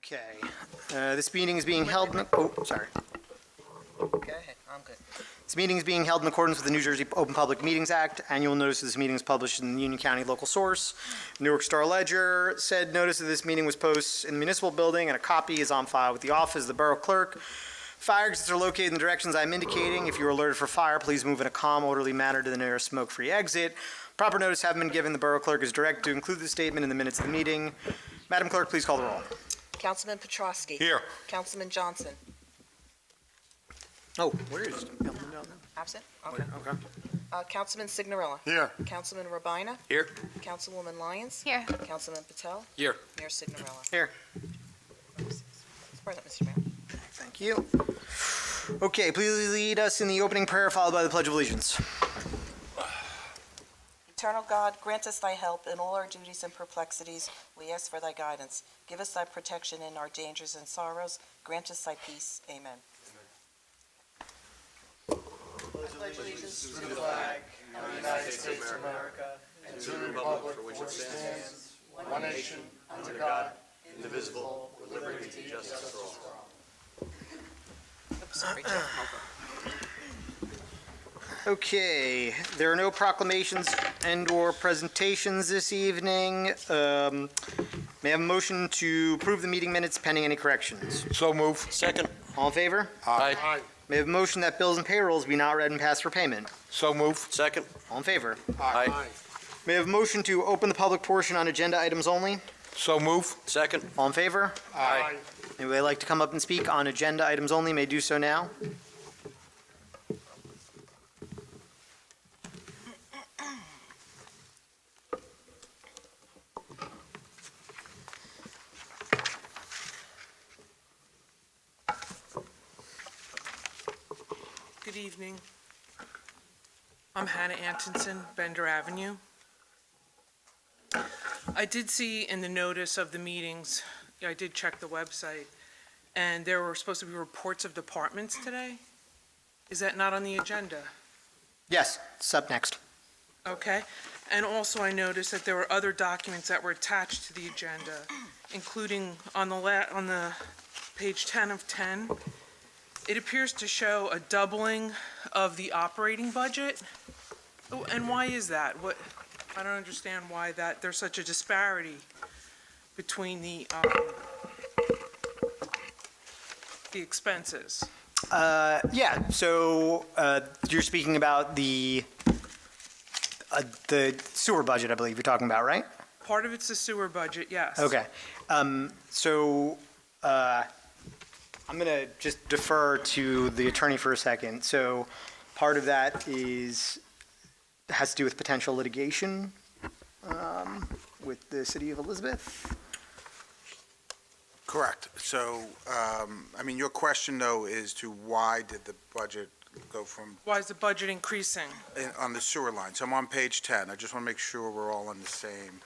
Okay. This meeting is being held, sorry. Go ahead, I'm good. This meeting is being held in accordance with the New Jersey Open Public Meetings Act. Annual notice of this meeting is published in the Union County Local Source, Newark Star Ledger. Said notice of this meeting was posted in the municipal building, and a copy is on file with the office of the Borough Clerk. Fire exits are located in the directions I'm indicating. If you are alerted for fire, please move in a calm, orderly manner to the nearest smoke-free exit. Proper notice having been given, the Borough Clerk is directed to include the statement in the minutes of the meeting. Madam Clerk, please call the roll. Councilman Petrosky. Here. Councilman Johnson. Oh, where is? Absent? Okay. Okay. Councilman Signorilla. Here. Councilman Rabina. Here. Councilwoman Lyons. Here. Councilman Patel. Here. Mayor Signorilla. Here. Present, Mr. Mayor. Thank you. Okay, please lead us in the opening prayer followed by the Pledge of Allegiance. Eternal God, grant us thy help in all our duties and perplexities. We ask for thy guidance. Give us thy protection in our dangers and sorrows. Grant us thy peace. Amen. Pledge allegiance to the flag of the United States of America and to the republic for which it stands, one nation, under God, indivisible, with liberty and justice for all. Oops, sorry, Jim. Okay, there are no proclamations and/or presentations this evening. May I have a motion to approve the meeting minutes pending any corrections? So move. Second. All in favor? Aye. May I have a motion that bills and payrolls be not read and passed for payment? So move. Second. All in favor? Aye. May I have a motion to open the public portion on agenda items only? So move. Second. All in favor? Aye. Anybody like to come up and speak on agenda items only may do so now. Good evening. I'm Hannah Antonson, Bender Avenue. I did see in the notice of the meetings, I did check the website, and there were supposed to be reports of departments today. Is that not on the agenda? Yes, it's up next. Okay. And also I noticed that there were other documents that were attached to the agenda, including on the page 10 of 10. It appears to show a doubling of the operating budget. Oh, and why is that? I don't understand why there's such a disparity between the expenses. Yeah, so you're speaking about the sewer budget, I believe you're talking about, right? Part of it's the sewer budget, yes. Okay. I'm going to just defer to the attorney for a second. So part of that has to do with potential litigation with the city of Elizabeth. Correct. So, your question, though, is to why did the budget go from, Why is the budget increasing? on the sewer line? So I'm on page 10. I just want to make sure we're all on the same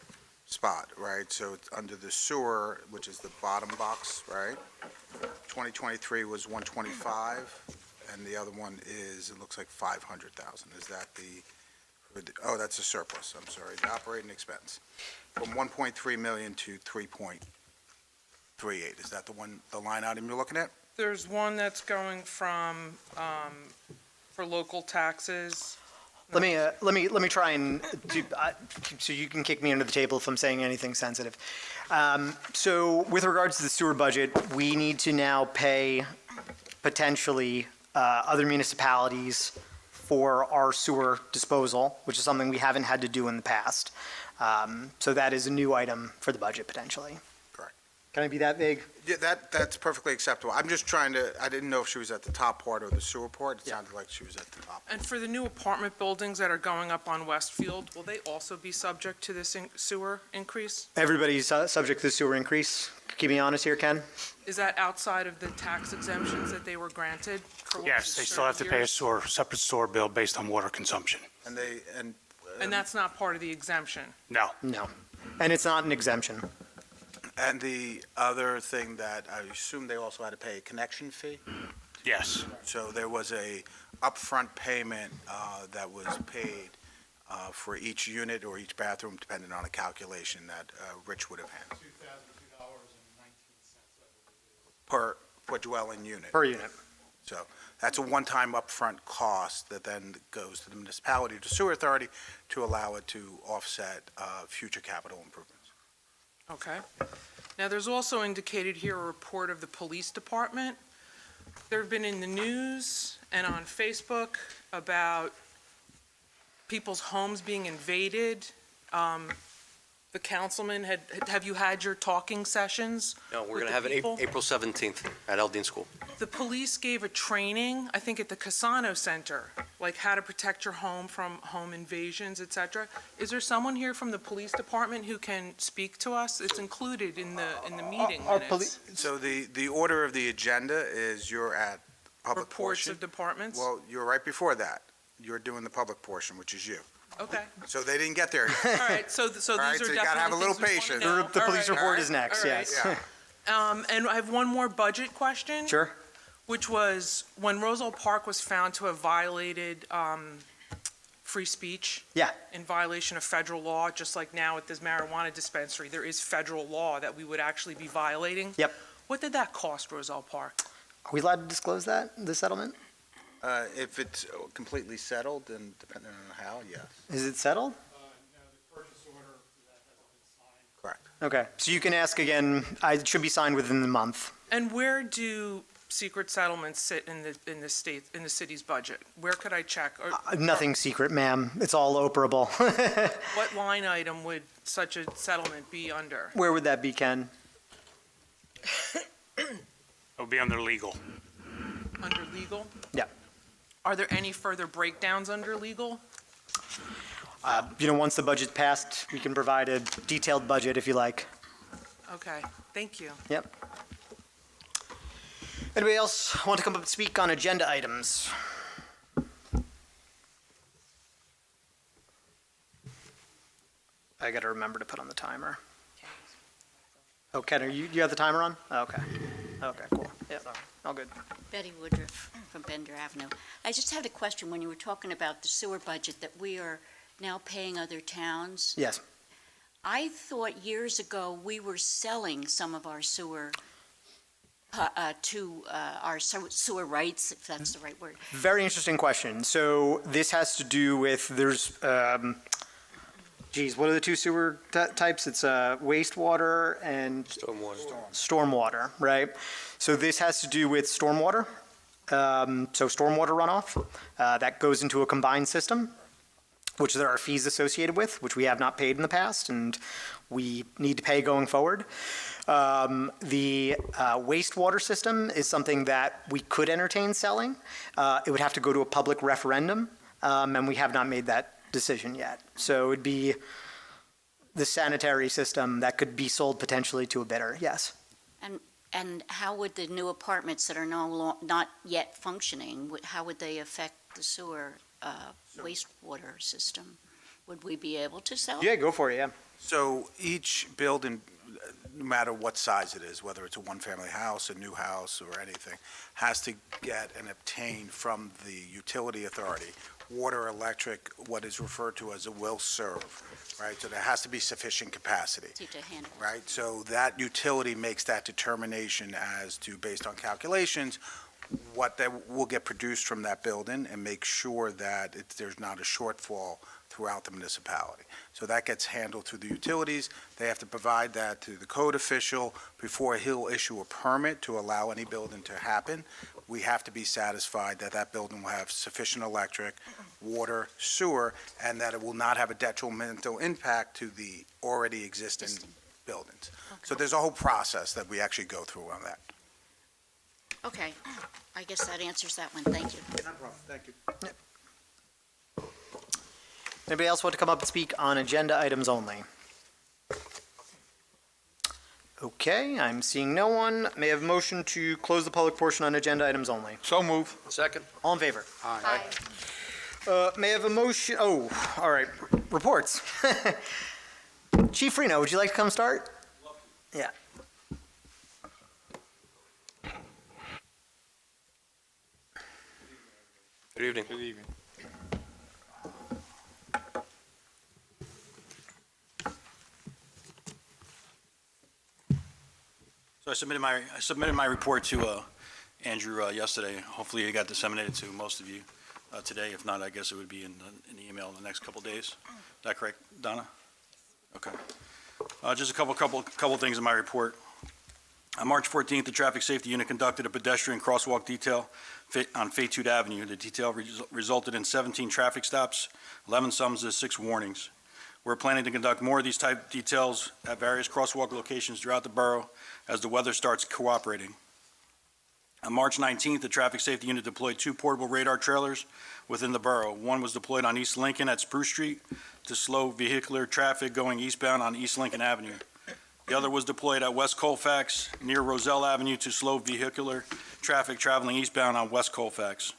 spot, right? So it's under the sewer, which is the bottom box, right? 2023 was 125, and the other one is, it looks like 500,000. Is that oh, that's a surplus, I'm sorry, the operating expense. From 1.3 million to 3.38. Is that the line item you're looking at? There's one that's going from, for local taxes. Let me try and do, so you can kick me under the table if I'm saying anything sensitive. So with regards to the sewer budget, we need to now pay potentially other municipalities for our sewer disposal, which is something we haven't had to do in the past. So that is a new item for the budget potentially. Correct. Can I be that vague? Yeah, that's perfectly acceptable. I'm just trying to, I didn't know if she was at the top part or the sewer part. It sounded like she was at the top. And for the new apartment buildings that are going up on Westfield, will they also be subject to this sewer increase? Everybody's subject to the sewer increase. Keep me honest here, Ken. Is that outside of the tax exemptions that they were granted? For Yes, they still have to pay a certain years? separate sewer bill based on water consumption. And that's not part of the exemption? No. No. And it's not an exemption. And the other thing that I assume they also had to pay a connection fee? Yes. So there was a upfront payment that was paid for each unit or each bathroom, depending on a calculation that Rich would have had. $2,002.19, I per dwelling unit. per unit. So that's a one-time upfront cost that then goes to the municipality, to sewer authority, to allow it to offset future capital improvements. Okay. Now, there's also indicated here a report of the police department. There have been in the news and on Facebook about people's homes being invaded. The councilman, have you had your talking sessions? No, we're with going to the have it people? April 17th at Eldine School. The police gave a training, I think at the Casano Center, like how to protect your home from home invasions, et cetera. Is there someone here from the police department who can speak to us? It's included in the meeting Our minutes. So the order of the agenda is you're at public Reports portion. of departments? Well, you're right before that. You're doing the public portion, which is you. Okay, So they didn't get there yet. all right, so these are All right, definitely so you gotta have a little things we wanna patience. know. The All police right, report is next, all right. yes. Yeah. And I have one more budget question. Sure. Which was, when Roselle Park was found to have violated free speech. Yeah. In violation of federal law, just like now with this marijuana dispensary, there is federal law that we would actually be violating. Yep. What did that cost Roselle Park? Are we allowed to disclose that, the settlement? If it's completely settled, then depending on how, yes, Is it settled? correct. Okay, so you can ask again, it should be signed within the month. And where do secret settlements sit in the city's budget? Where could I check? Or Nothing secret, ma'am. It's all operable. what line item would such a settlement be under? Where would that be, Ken? It'll be under legal. Under legal? Yeah. Are there any further breakdowns under legal? Once the budget's passed, we can provide a detailed budget if you like. Okay, thank you. Yep. Anybody else want to come up and speak on agenda items? I gotta remember to put on the timer. Oh, Ken, you have the timer on? Okay. Okay, cool. Yeah, all good. Betty Woodruff from Bender Avenue. I just had a question when you were talking about the sewer budget that we are now paying other towns. Yes. I thought years ago we were selling some of our sewer to our sewer rights, if that's the right word. Very interesting question. So this has to do with, there's, what are the two sewer types? It's wastewater and stormwater, right? So this has to do with stormwater. So stormwater runoff, that goes into a combined system, which there are fees associated with, which we have not paid in the past, and we need to pay going forward. The wastewater system is something that we could entertain selling. It would have to go to a public referendum, and we have not made that decision yet. So it would be the sanitary system that could be sold potentially to a bidder, yes. And how would the new apartments that are not yet functioning, how would they affect the sewer wastewater system? Would we be able to sell? Yeah, go for it, yeah. So each building, no matter what size it is, whether it's a one-family house, a new house, or anything, has to get and obtain from the utility authority, water, electric, what is referred to as a will serve, right? So there has to be sufficient capacity, To handle? right? So that utility makes that determination as to, based on calculations, what that will get produced from that building and make sure that there's not a shortfall throughout the municipality. So that gets handled through the utilities. They have to provide that to the code official before he'll issue a permit to allow any building to happen. We have to be satisfied that that building will have sufficient electric, water, sewer, and that it will not have a detrimental impact to the already existing buildings. So there's a whole process that we actually go through on that. Okay, I guess that answers that one. Thank you. No problem, thank you. Anybody else want to come up and speak on agenda items only? Okay, I'm seeing no one. May I have a motion to close the public portion on agenda items only? So move. Second? All in favor? Aye. May I have a motion, all right, reports. Chief Reno, would you like to come start? Yeah. Good evening. Good evening. So I submitted my report to Andrew yesterday. Hopefully it got disseminated to most of you today. If not, I guess it would be in the email in the next couple days. Is that correct, Donna? Okay. Just a couple things in my report. On March 14th, the Traffic Safety Unit conducted a pedestrian crosswalk detail on Faytude Avenue. The detail resulted in 17 traffic stops, 11 summonses, 6 warnings. We're planning to conduct more of these type details at various crosswalk locations throughout the borough as the weather starts cooperating. On March 19th, the Traffic Safety Unit deployed 2 portable radar trailers within the borough. One was deployed on East Lincoln at Spruce Street to slow vehicular traffic going eastbound on East Lincoln Avenue. The other was deployed at West Colfax near Roselle Avenue to slow vehicular traffic traveling eastbound on West Colfax.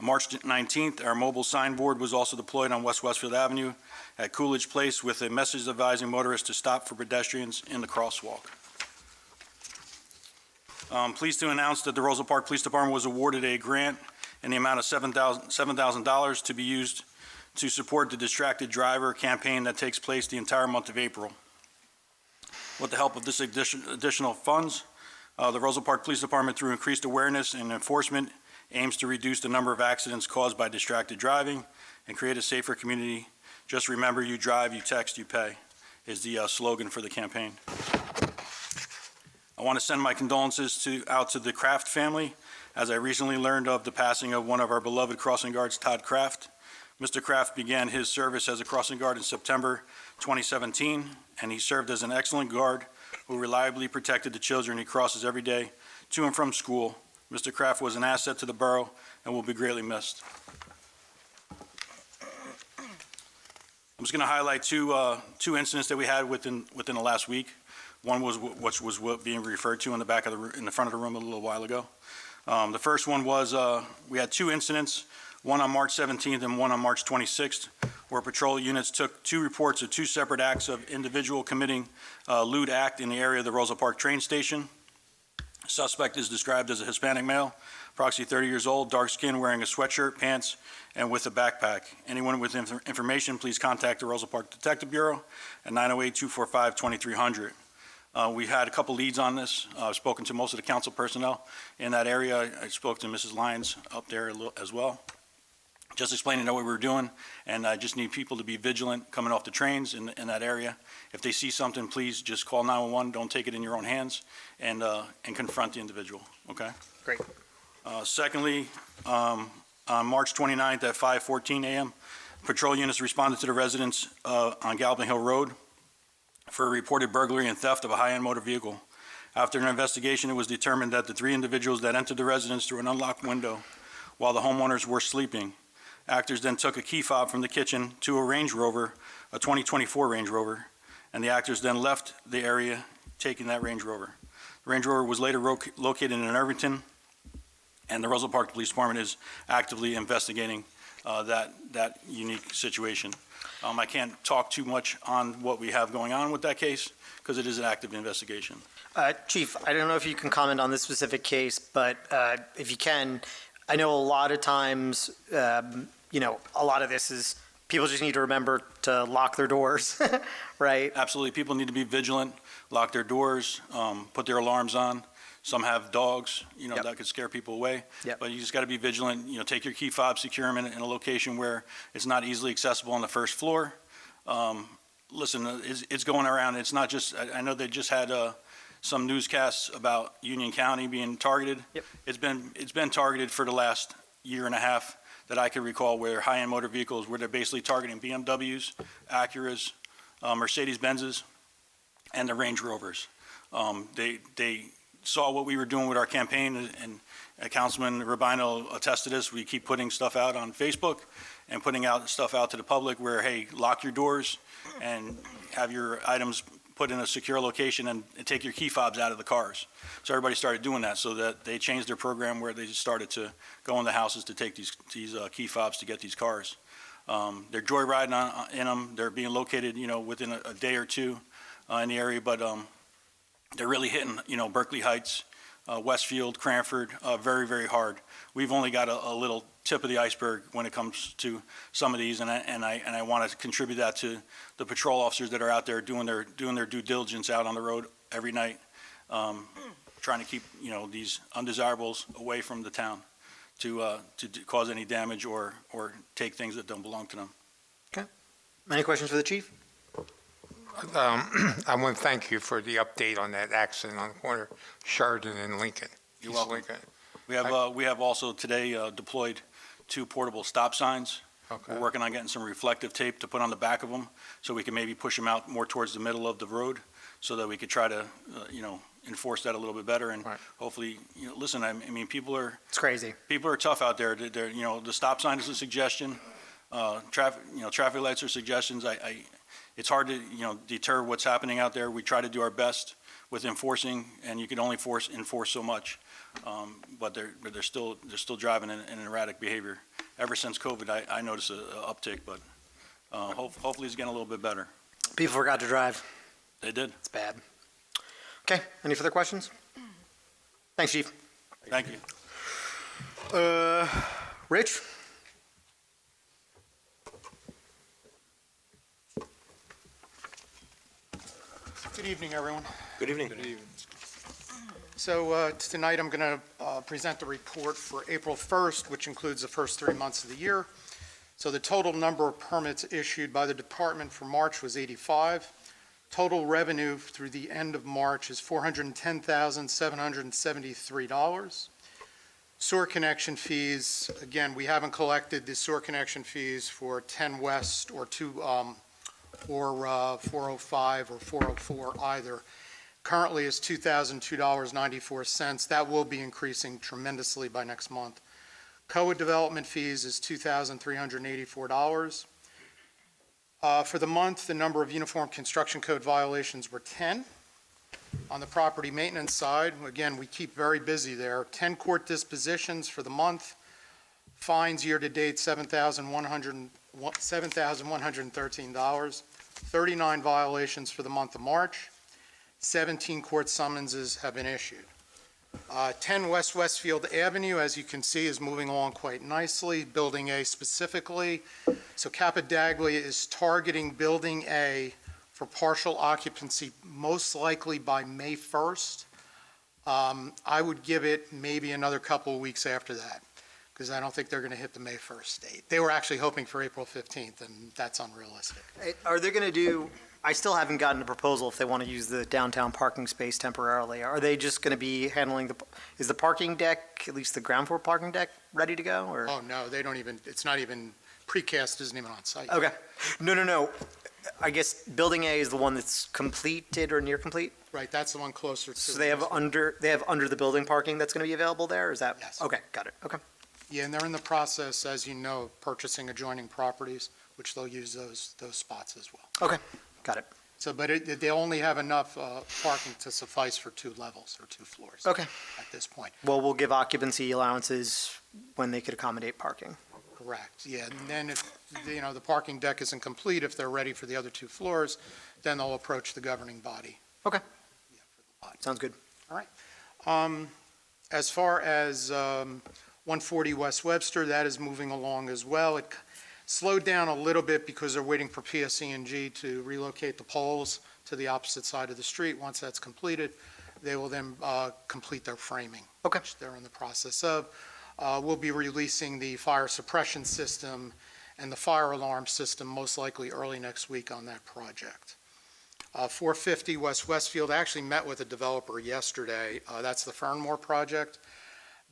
On March 19th, our mobile signboard was also deployed on West Westfield Avenue at Coolidge Place with a message advising motorists to stop for pedestrians in the crosswalk. Pleased to announce that the Roselle Park Police Department was awarded a grant in the amount of $7,000 to be used to support the Distracted Driver campaign that takes place the entire month of April. With the help of this additional funds, the Roselle Park Police Department, through increased awareness and enforcement, aims to reduce the number of accidents caused by distracted driving and create a safer community. Just remember, you drive, you text, you pay, is the slogan for the campaign. I want to send my condolences out to the Kraft family, as I recently learned of the passing of one of our beloved crossing guards, Todd Kraft. Mr. Kraft began his service as a crossing guard in September 2017, and he served as an excellent guard who reliably protected the children he crosses every day to and from school. Mr. Kraft was an asset to the borough and will be greatly missed. I'm just going to highlight two incidents that we had within the last week. One was what being referred to in the front of the room a little while ago. The first one was we had 2 incidents, one on March 17th and one on March 26th, where patrol units took 2 reports of 2 separate acts of individual committing lewd act in the area of the Roselle Park train station. Suspect is described as a Hispanic male, approximately 30 years old, dark skin, wearing a sweatshirt, pants, and with a backpack. Anyone with information, please contact the Roselle Park Detective Bureau at 908-245-2300. We had a couple leads on this. I've spoken to most of the council personnel in that area. I spoke to Mrs. Lyons up there as well, just explaining what we were doing, and I just need people to be vigilant coming off the trains in that area. If they see something, please just call 911. Don't take it in your own hands, and confront the individual. Okay. Great. Secondly, on March 29th at 5:14 a.m., patrol units responded to the residents on Galvin Hill Road for a reported burglary and theft of a high-end motor vehicle. After an investigation, it was determined that the 3 individuals that entered the residence through an unlocked window while the homeowners were sleeping. Actors then took a key fob from the kitchen to a Range Rover, a 2024 Range Rover, and the actors then left the area taking that Range Rover. The Range Rover was later located in Irvington, and the Roselle Park Police Department is actively investigating that unique situation. I can't talk too much on what we have going on with that case because it is an active investigation. Chief, I don't know if you can comment on this specific case, but if you can, I know a lot of times, a lot of this is people just need to remember to lock their doors, right? Absolutely. People need to be vigilant, lock their doors, put their alarms on. Some have dogs, Yep. that could scare people away. Yep. But you just got to be vigilant, take your key fob, secure them in a location where it's not easily accessible on the first floor. Listen, it's going around. It's not just, I know they just had some newscasts about Union County being targeted. Yep. It's been targeted for the last year and a half that I can recall, where high-end motor vehicles, where they're basically targeting BMWs, Acuras, Mercedes-Benzes, and the Range Rovers. They saw what we were doing with our campaign, and Councilman Rubino attested to this. We keep putting stuff out on Facebook and putting out stuff out to the public where, hey, lock your doors and have your items put in a secure location and take your key fobs out of the cars. So everybody started doing that, so that they changed their program where they just started to go in the houses to take these key fobs to get these cars. They're joyriding in them. They're being located, within a day or two in the area, but they're really hitting, Berkeley Heights, Westfield, Cranford, very, very hard. We've only got a little tip of the iceberg when it comes to some of these, and I want to contribute that to the patrol officers that are out there doing their due diligence out on the road every night, trying to keep, these undesirables away from the town to cause any damage or take things that don't belong to them. Any questions for the chief? I want to thank you for the update on that accident on the corner, Sheridan and Lincoln. You're East welcome. Lincoln. We have also today deployed 2 portable stop signs. Okay. We're working on getting some reflective tape to put on the back of them, so we can maybe push them out more towards the middle of the road, so that we could try to, enforce that a little bit better, and Right. hopefully, listen, I mean, people are It's crazy. tough out there. They're, the stop sign is a suggestion, traffic lights are suggestions. It's hard to, deter what's happening out there. We try to do our best with enforcing, and you can only enforce so much. But they're still driving in an erratic behavior. Ever since COVID, I noticed a uptick, but hopefully it's getting a little bit better. People forgot to drive. They did. It's bad. Okay, any further questions? Thanks, chief. Thank you. Rich? Good evening, everyone. Good evening. So tonight, I'm going to present the report for April 1st, which includes the first 3 months of the year. So the total number of permits issued by the department for March was 85. Total revenue through the end of March is $410,773. Sewer connection fees, again, we haven't collected the sewer connection fees for 10 West or 405 or 404 either. Currently is $2,002.94. That will be increasing tremendously by next month. COA development fees is $2,384. For the month, the number of uniform construction code violations were 10. On the property maintenance side, again, we keep very busy there. 10 court dispositions for the month. Fines year-to-date, $7,113. 39 violations for the month of March. 17 court summonses have been issued. 10 West Westfield Avenue, as you can see, is moving along quite nicely, Building A specifically. So Capadaglia is targeting Building A for partial occupancy, most likely by May 1st. I would give it maybe another couple of weeks after that, because I don't think they're going to hit the May 1st date. They were actually hoping for April 15th, and that's unrealistic. Are they going to do, I still haven't gotten a proposal if they want to use the downtown parking space temporarily. Are they just going to be handling is the parking deck, at least the ground floor parking deck, ready to go, or? Oh, no, they don't even, it's not even, precast isn't even on site. Okay. No. I guess Building A is the one that's completed or near complete? Right, that's the one closer to. So they have under the building parking that's going to be available there, is that? Yes. Okay, got it, okay. Yeah, and they're in the process, as you know, of purchasing adjoining properties, which they'll use those spots as well. Okay, got it. So, but they only have enough parking to suffice for 2 levels or 2 floors. Okay. At this point. Well, we'll give occupancy allowances when they could accommodate parking. Correct, yeah. And then if, the parking deck isn't complete, if they're ready for the other 2 floors, then they'll approach the governing body. Okay. Yeah, for the lot. Sounds good. As far as 140 West Webster, that is moving along as well. It slowed down a little bit because they're waiting for PSE&G to relocate the poles to the opposite side of the street. Once that's completed, they will then complete their framing. Okay. Which they're in the process of. We'll be releasing the fire suppression system and the fire alarm system most likely early next week on that project. 450 West Westfield, I actually met with a developer yesterday. That's the Fernmore project.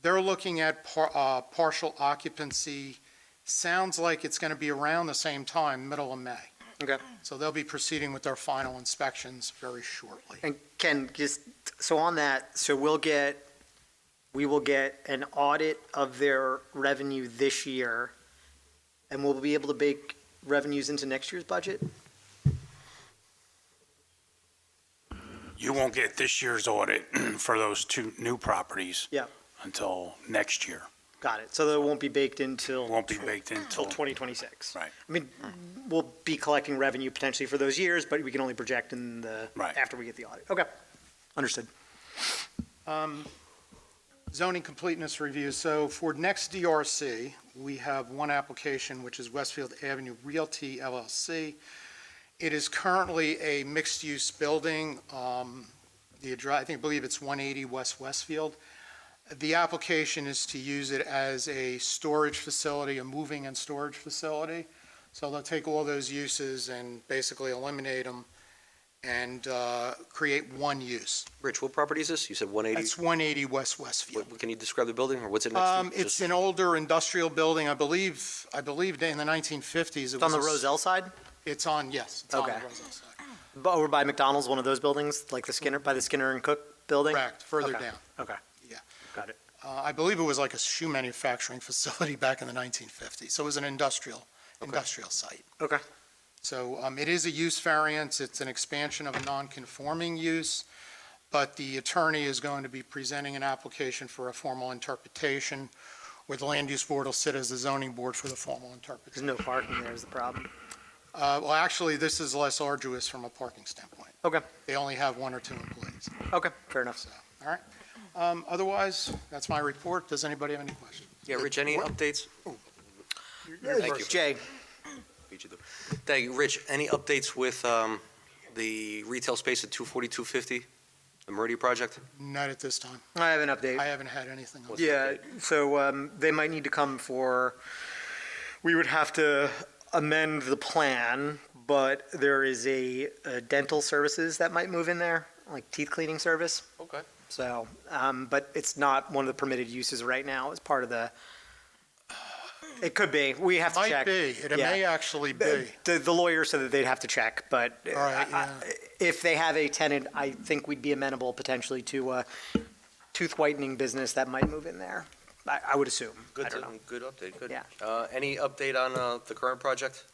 They're looking at partial occupancy. Sounds like it's going to be around the same time, middle of May. Okay. So they'll be proceeding with their final inspections very shortly. And Ken, so on that, so we will get an audit of their revenue this year, and we'll be able to bake revenues into next year's budget? You won't get this year's audit for those 2 new properties. Yeah. Until next year. Got it. So that won't be baked until. Won't be baked in Until 2026. Right. I mean, we'll be collecting revenue potentially for those years, but we can only project in Right. after we get the audit. Okay. Understood. Zoning completeness review. So for next DRC, we have one application, which is Westfield Avenue Realty LLC. It is currently a mixed-use building. the address, I believe it's 180 West Westfield. The application is to use it as a storage facility, a moving and storage facility. So they'll take all those uses and basically eliminate them and create one use. Rich, what property is this? You said 180? That's 180 West Westfield. Can you describe the building, or what's it next to? It's Just- an older industrial building, I believe in the 1950s. It's on the Roselle side? It's on, yes, it's on the Okay. Roselle side. Over by McDonald's, one of those buildings, like the Skinner, by the Skinner and Cook building? Correct, further Okay. down. Okay. Yeah. Got it. I believe it was like a shoe manufacturing facility back in the 1950s, so it was an industrial site. Okay. So it is a use variance, it's an expansion of a non-conforming use, but the attorney is going to be presenting an application for a formal interpretation, where the land use board will sit as the zoning board for the formal There's interpretation. no parking there is the problem. Well, actually, this is less arduous from a parking standpoint. Okay. They only have one or two employees, Okay, fair enough. so, all right. Otherwise, that's my report. Does anybody have any questions? Yeah, Rich, any updates? Thank you. Jay, Beat you to- Thank you. Rich, any updates with the retail space at 24250, the Meridia project? Not at this time. I have an update. I haven't had anything else. Yeah, so they might need to come for, we would have to amend the plan, but there is a dental services that might move in there, like teeth cleaning service. Okay. So, but it's not one of the permitted uses right now as part of the, it could be. We have to Might check. be, it Yeah. may actually be. The lawyer said that they'd have to check, but All right, yeah. if they have a tenant, I think we'd be amenable potentially to a tooth whitening business that might move in there. I would assume. I don't know. Good update, good. Yeah. Any update on the current project,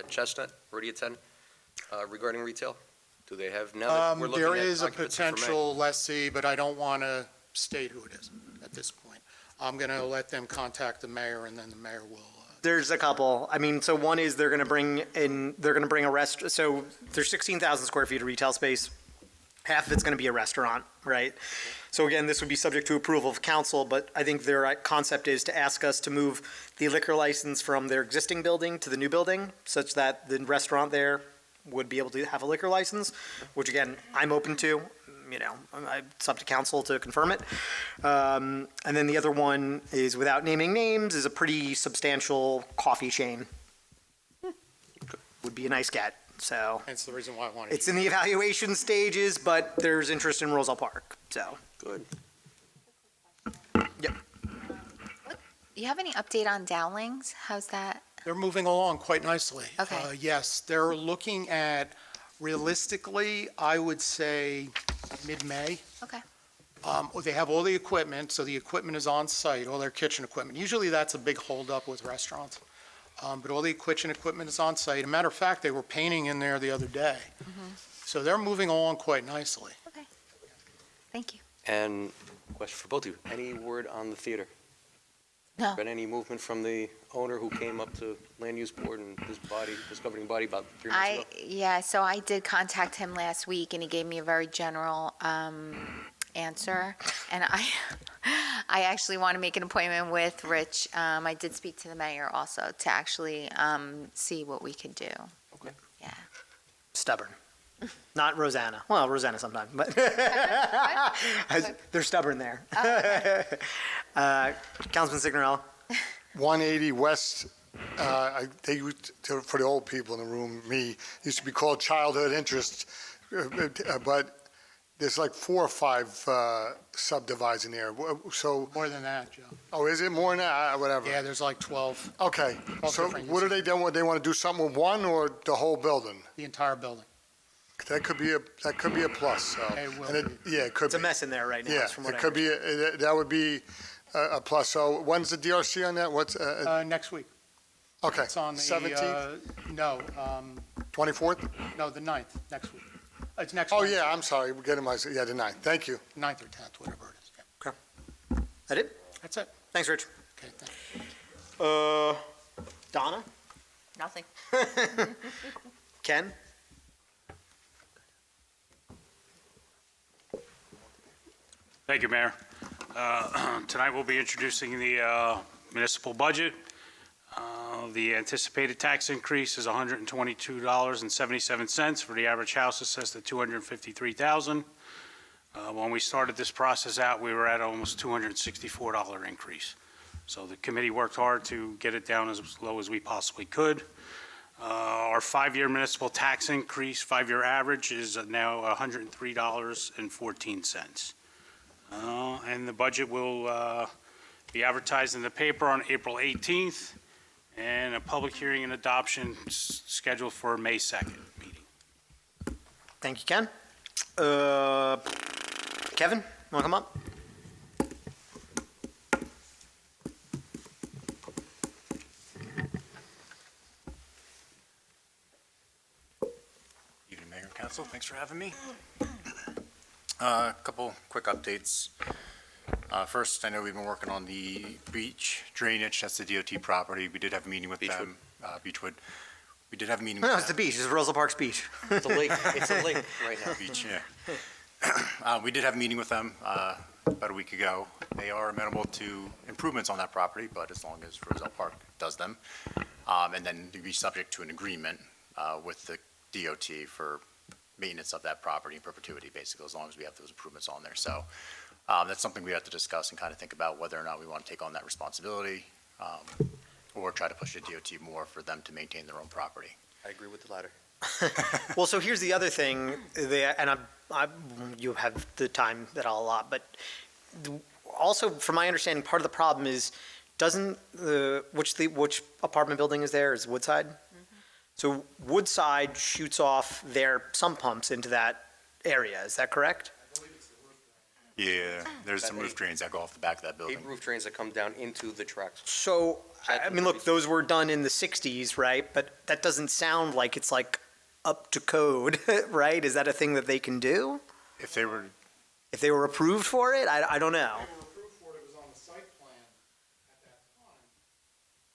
Chestnut, Meridia 10, regarding retail? Do they have, now that we're looking at There is a occupancy for May? potential lessee, but I don't want to state who it is at this point. I'm going to let them contact the mayor, and then the mayor will, There's a couple. I mean, so one is they're going to bring a so there's 16,000 square feet of retail space. Half of it's going to be a restaurant, right? So again, this would be subject to approval of council, but I think their concept is to ask us to move the liquor license from their existing building to the new building, such that the restaurant there would be able to have a liquor license, which again, I'm open to. You know, it's up to council to confirm it. And then the other one is, without naming names, is a pretty substantial coffee chain. Would be a nice get, so. hence the reason why I wanted. It's in the evaluation stages, but there's interest in Roselle Park, so. Good. Do you have any update on Dowlings? How's that? They're moving along quite nicely. Okay. Yes, they're looking at, realistically, I would say mid-May. Okay. They have all the equipment, so the equipment is on site, all their kitchen equipment. Usually that's a big holdup with restaurants. But all the kitchen equipment is on site. As a matter of fact, they were painting in there the other day. So they're moving along quite nicely. Okay. Thank you. And question for both of you, any word on the theater? No. Been any movement from the owner who came up to land use board and his governing body about 3 months ago? So I did contact him last week, and he gave me a very general answer. And I actually want to make an appointment with Rich. I did speak to the mayor also to actually see what we could do. Okay. Yeah. Stubborn. Not Rosanna. Well, Rosanna sometimes, but they're stubborn there. Councilman Signorella? 180 West, they used to, for the old people in the room, me, used to be called childhood interest, but there's like 4 or 5 subdivides in there. So, More than that, Joe. oh, is it more than that? Whatever. Yeah, there's like 12, Okay, so different what are they doing? They want to do something with one or the whole building? the entire building. That could be a plus, so. It will And it- Yeah, it could It's a be. mess in there right now, Yeah, from what it I could be, that would be a plus. So when's the DRC on that? What's, Next week. okay, It's on the. 17th, No, 24th? no, the 9th, next week. It's next Oh, Wednesday, yeah, I'm sorry, we're getting yeah, the 9th. Thank you. 9th or 10th, whatever it is. Yeah. That it? That's it. Thanks, Rich. Okay, thank you. Donna? Nothing. Ken? Thank you, Mayor. Tonight we'll be introducing the municipal budget. The anticipated tax increase is $122.77 for the average house assessed at $253,000. When we started this process out, we were at almost $264 increase. So the committee worked hard to get it down as low as we possibly could. Our 5-year municipal tax increase, 5-year average is now $103.14. And the budget will be advertised in the paper on April 18th, and a public hearing and adoption scheduled for May 2nd meeting. Thank you, Ken. Kevin, you want to come up? Evening, Mayor and Council. Thanks for having me. A couple quick updates. First, I know we've been working on the beach drainage. That's the DOT property. We did have a meeting with them. Beechwood. We did have a meeting with No, them. it's the beach. It's Roselle Park's beach. It's a lake, it's a lake right now. Beach, yeah. We did have a meeting with them about a week ago. They are amenable to improvements on that property, but as long as Roselle Park does them. And then they'd be subject to an agreement with the DOT for maintenance of that property in perpetuity, basically, as long as we have those improvements on there. So that's something we have to discuss and kind of think about whether or not we want to take on that responsibility or try to push the DOT more for them to maintain their own property. I agree with the latter. Well, so here's the other thing, and you have the time that I'll allot, but also, from my understanding, part of the problem is, which apartment building is there? Is Woodside? So Woodside shoots off their sump pumps into that area, is that correct? Yeah, there's some roof drains that go off the back of that building. 8 roof drains that come down into the tracks. So, I mean, look, those were done in the 60s, right? But that doesn't sound like it's like up to code, right? Is that a thing that they can do? If they were, If they were approved for it? I don't know. If they were approved for it, it was on the site plan at that time,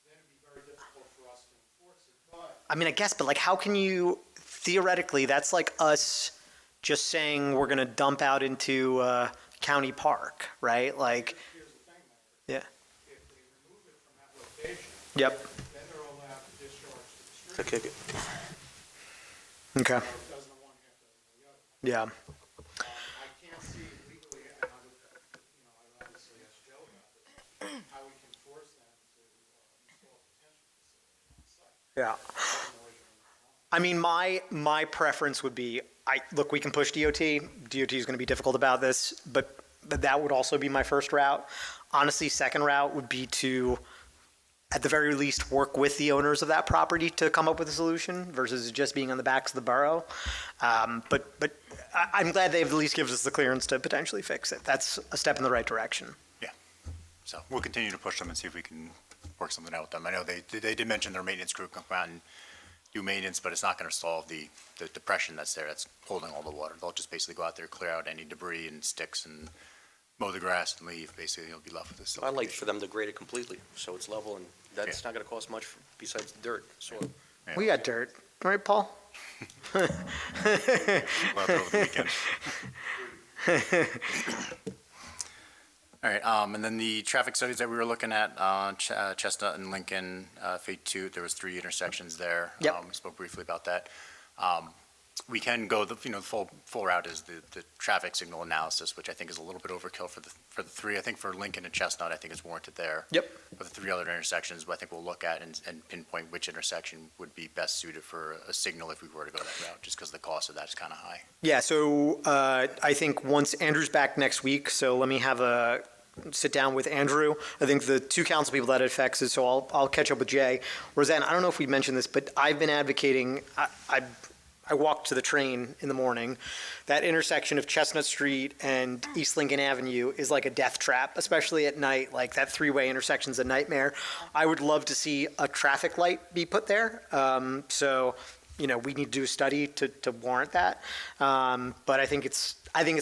then it'd be very difficult for us to enforce it. But I mean, I guess, but like, how can you, theoretically, that's like us just saying we're going to dump out into county park, right? Like, here's the thing, Mayor. Yeah. If they remove it from that location, yep, then they're allowed to discharge to the To street. kick it. okay, So it doesn't the one half, doesn't the other. yeah. I can't see legally, and I would, I'd obviously ask Joe about this, how we can force them to install a detention facility on site. Yeah. I mean, my preference would be, look, we can push DOT. DOT is going to be difficult about this, but that would also be my first route. Honestly, second route would be to, at the very least, work with the owners of that property to come up with a solution versus just being on the backs of the borough. But I'm glad they've at least given us the clearance to potentially fix it. That's a step in the right direction. So we'll continue to push them and see if we can work something out with them. I know they did mention their maintenance crew can come out and do maintenance, but it's not going to solve the depression that's there, that's holding all the water. They'll just basically go out there, clear out any debris and sticks and mow the grass and leave. Basically, you'll be left with this. I'd like for them to grade it completely, so it's level, and that's not gonna cost much besides dirt, soil. Yeah. We got dirt, right, Paul? Go out there over the weekend. All right, and then the traffic studies that we were looking at on Chestnut and Lincoln, Phase 2, there was 3 intersections there. Yep. We spoke briefly about that. We can go, the full route is the traffic signal analysis, which I think is a little bit overkill for the 3. I think for Lincoln and Chestnut, I think it's warranted there. Yep. But the 3 other intersections, I think we'll look at and pinpoint which intersection would be best suited for a signal if we were to go that route, just because the cost of that is kind of high. Yeah, so I think once Andrew's back next week, so let me have a sit down with Andrew. I think the 2 council people that it affects is, so I'll catch up with Jay. Roseanne, I don't know if we mentioned this, but I've been advocating, I walked to the train in the morning. That intersection of Chestnut Street and East Lincoln Avenue is like a death trap, especially at night. Like that 3-way intersection's a nightmare. I would love to see a traffic light be put there. So, we need to do a study to warrant that. But I think it's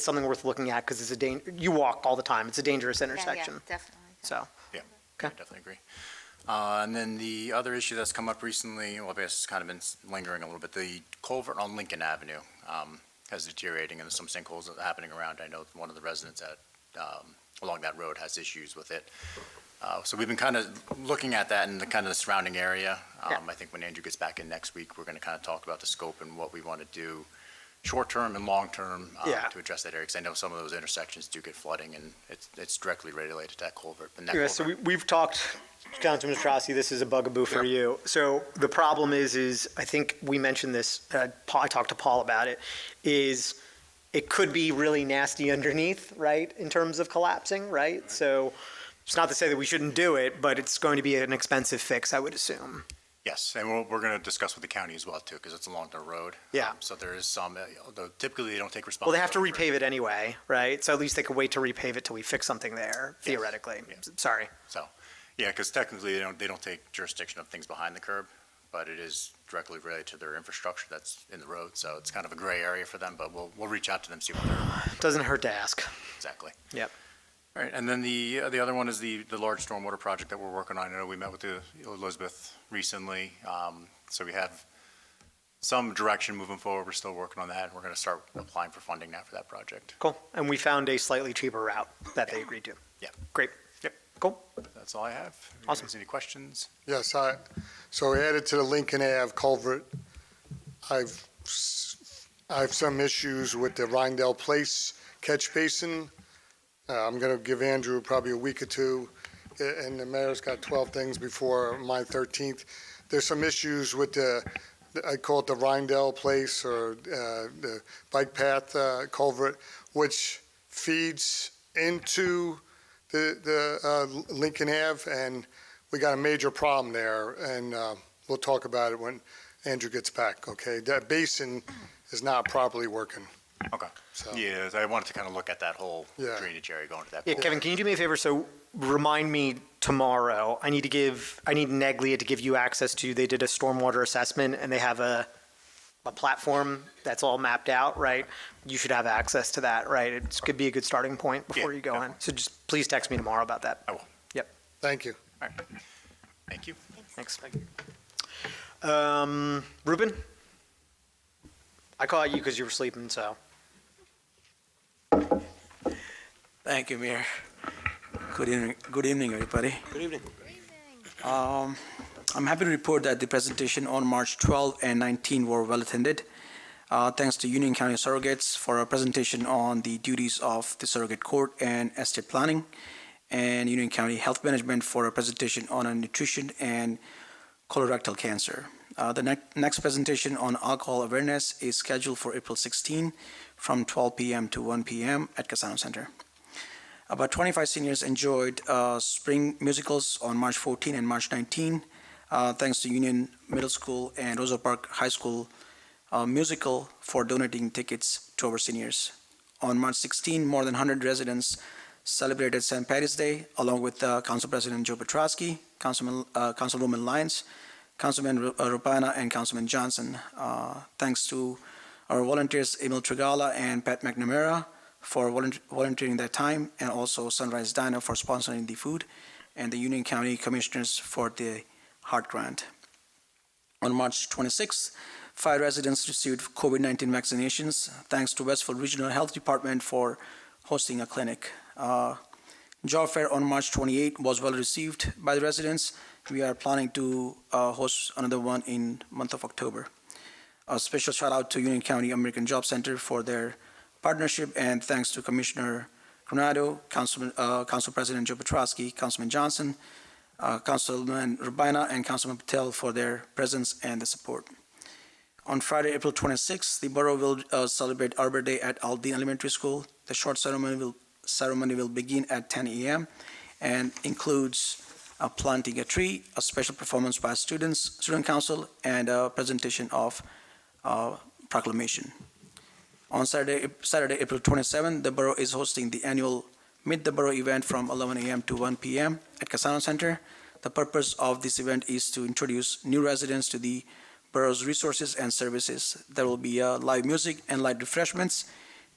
something worth looking at because you walk all the time. It's a dangerous intersection. Yeah, definitely. So, Yeah, Okay. I definitely agree. And then the other issue that's come up recently, well, I guess it's kind of been lingering a little bit, the culvert on Lincoln Avenue has deteriorating and there's some sinkholes happening around. I know one of the residents along that road has issues with it. So we've been kind of looking at that in the kind of the surrounding area. Yeah. I think when Andrew gets back in next week, we're going to kind of talk about the scope and what we want to do short-term and long-term Yeah. to address that area, because I know some of those intersections do get flooding, and it's directly related to that culvert. the neck Yeah, so culvert. we've talked, Councilman Ostrowski, this is a bugaboo for you. So the problem is I think we mentioned this, I talked to Paul about it, is it could be really nasty underneath, right, in terms of collapsing, right? So it's not to say that we shouldn't do it, but it's going to be an expensive fix, I would assume. Yes, and we're going to discuss with the county as well, too, because it's along the road. Yeah. So there is some, although typically they don't take Well, responsibility. they have to for- repave it anyway, right? So at least they could wait to repave it till we fix something there, theoretically. Yes. Sorry. So, yeah, because technically they don't take jurisdiction of things behind the curb, but it is directly related to their infrastructure that's in the road. So it's kind of a gray area for them, but we'll reach out to them, see what they're Doesn't hurt to ask. exactly. Yep. All right, and then the other one is the large stormwater project that we're working on. I know we met with Elizabeth recently, so we have some direction moving forward. We're still working on that. We're going to start applying for funding now for that project. Cool. And we found a slightly cheaper route that they agreed to. Yeah. Great. Yep. Cool. That's all I have. Awesome. Any questions? Yes, so added to the Lincoln Ave culvert, I have some issues with the Rindell Place catch basin. I'm going to give Andrew probably a week or two, and the mayor's got 12 things before my 13th. There's some issues with I call it the Rindell Place or the bike path culvert, which feeds into the Lincoln Ave, and we got a major problem there, and we'll talk about it when Andrew gets back, okay? That basin is not properly working. Okay. So, Yeah, I wanted to kind of look at that whole Yeah. drainage area going to that. Yeah, Kevin, can you do me a favor? So remind me tomorrow, I need Neglia to give you access to, they did a stormwater assessment and they have a platform that's all mapped out, right? You should have access to that, right? It could be a good starting point before Yeah, you go in. definitely. So just please text me tomorrow about that. I will. thank you. All right. Thank you. Thanks. Ruben? I caught you because you were sleeping, so. Thank you, Mayor. Good evening, everybody. Good evening. I'm happy to report that the presentation on March 12 and 19 were well attended. Thanks to Union County Surrogates for a presentation on the duties of the surrogate court and estate planning, and Union County Health Management for a presentation on nutrition and colorectal cancer. The next presentation on alcohol awareness is scheduled for April 16 from 12 p.m. to 1 p.m. at Casano Center. About 25 seniors enjoyed spring musicals on March 14 and March 19, thanks to Union Middle School and Roselle Park High School musical for donating tickets to our seniors. On March 16, more than 100 residents celebrated St. Patty's Day, along with Council President Joe Petrosky, Councilwoman Lyons, Councilman Rupana, and Councilman Johnson. Thanks to our volunteers, Emil Trigala and Pat McNamara, for volunteering their time, and also Sunrise Diner for sponsoring the food, and the Union County Commissioners for the Heart Grant. On March 26th, 5 residents received COVID-19 vaccinations, thanks to Westfield Regional Health Department for hosting a clinic. Job fair on March 28 was well received by the residents. We are planning to host another one in month of October. A special shout out to Union County American Job Center for their partnership, and thanks to Commissioner Coronado, Council President Joe Petrosky, Councilman Johnson, Councilman Rubina, and Councilman Patel for their presence and the support. On Friday, April 26th, the borough will celebrate Arbor Day at Aldine Elementary School. The short ceremony will begin at 10 a.m. and includes planting a tree, a special performance by student council, and a presentation of proclamation. On Saturday, April 27th, the borough is hosting the annual Meet the Borough event from 11 a.m. to 1 p.m. at Casano Center. The purpose of this event is to introduce new residents to the borough's resources and services. There will be live music and light refreshments.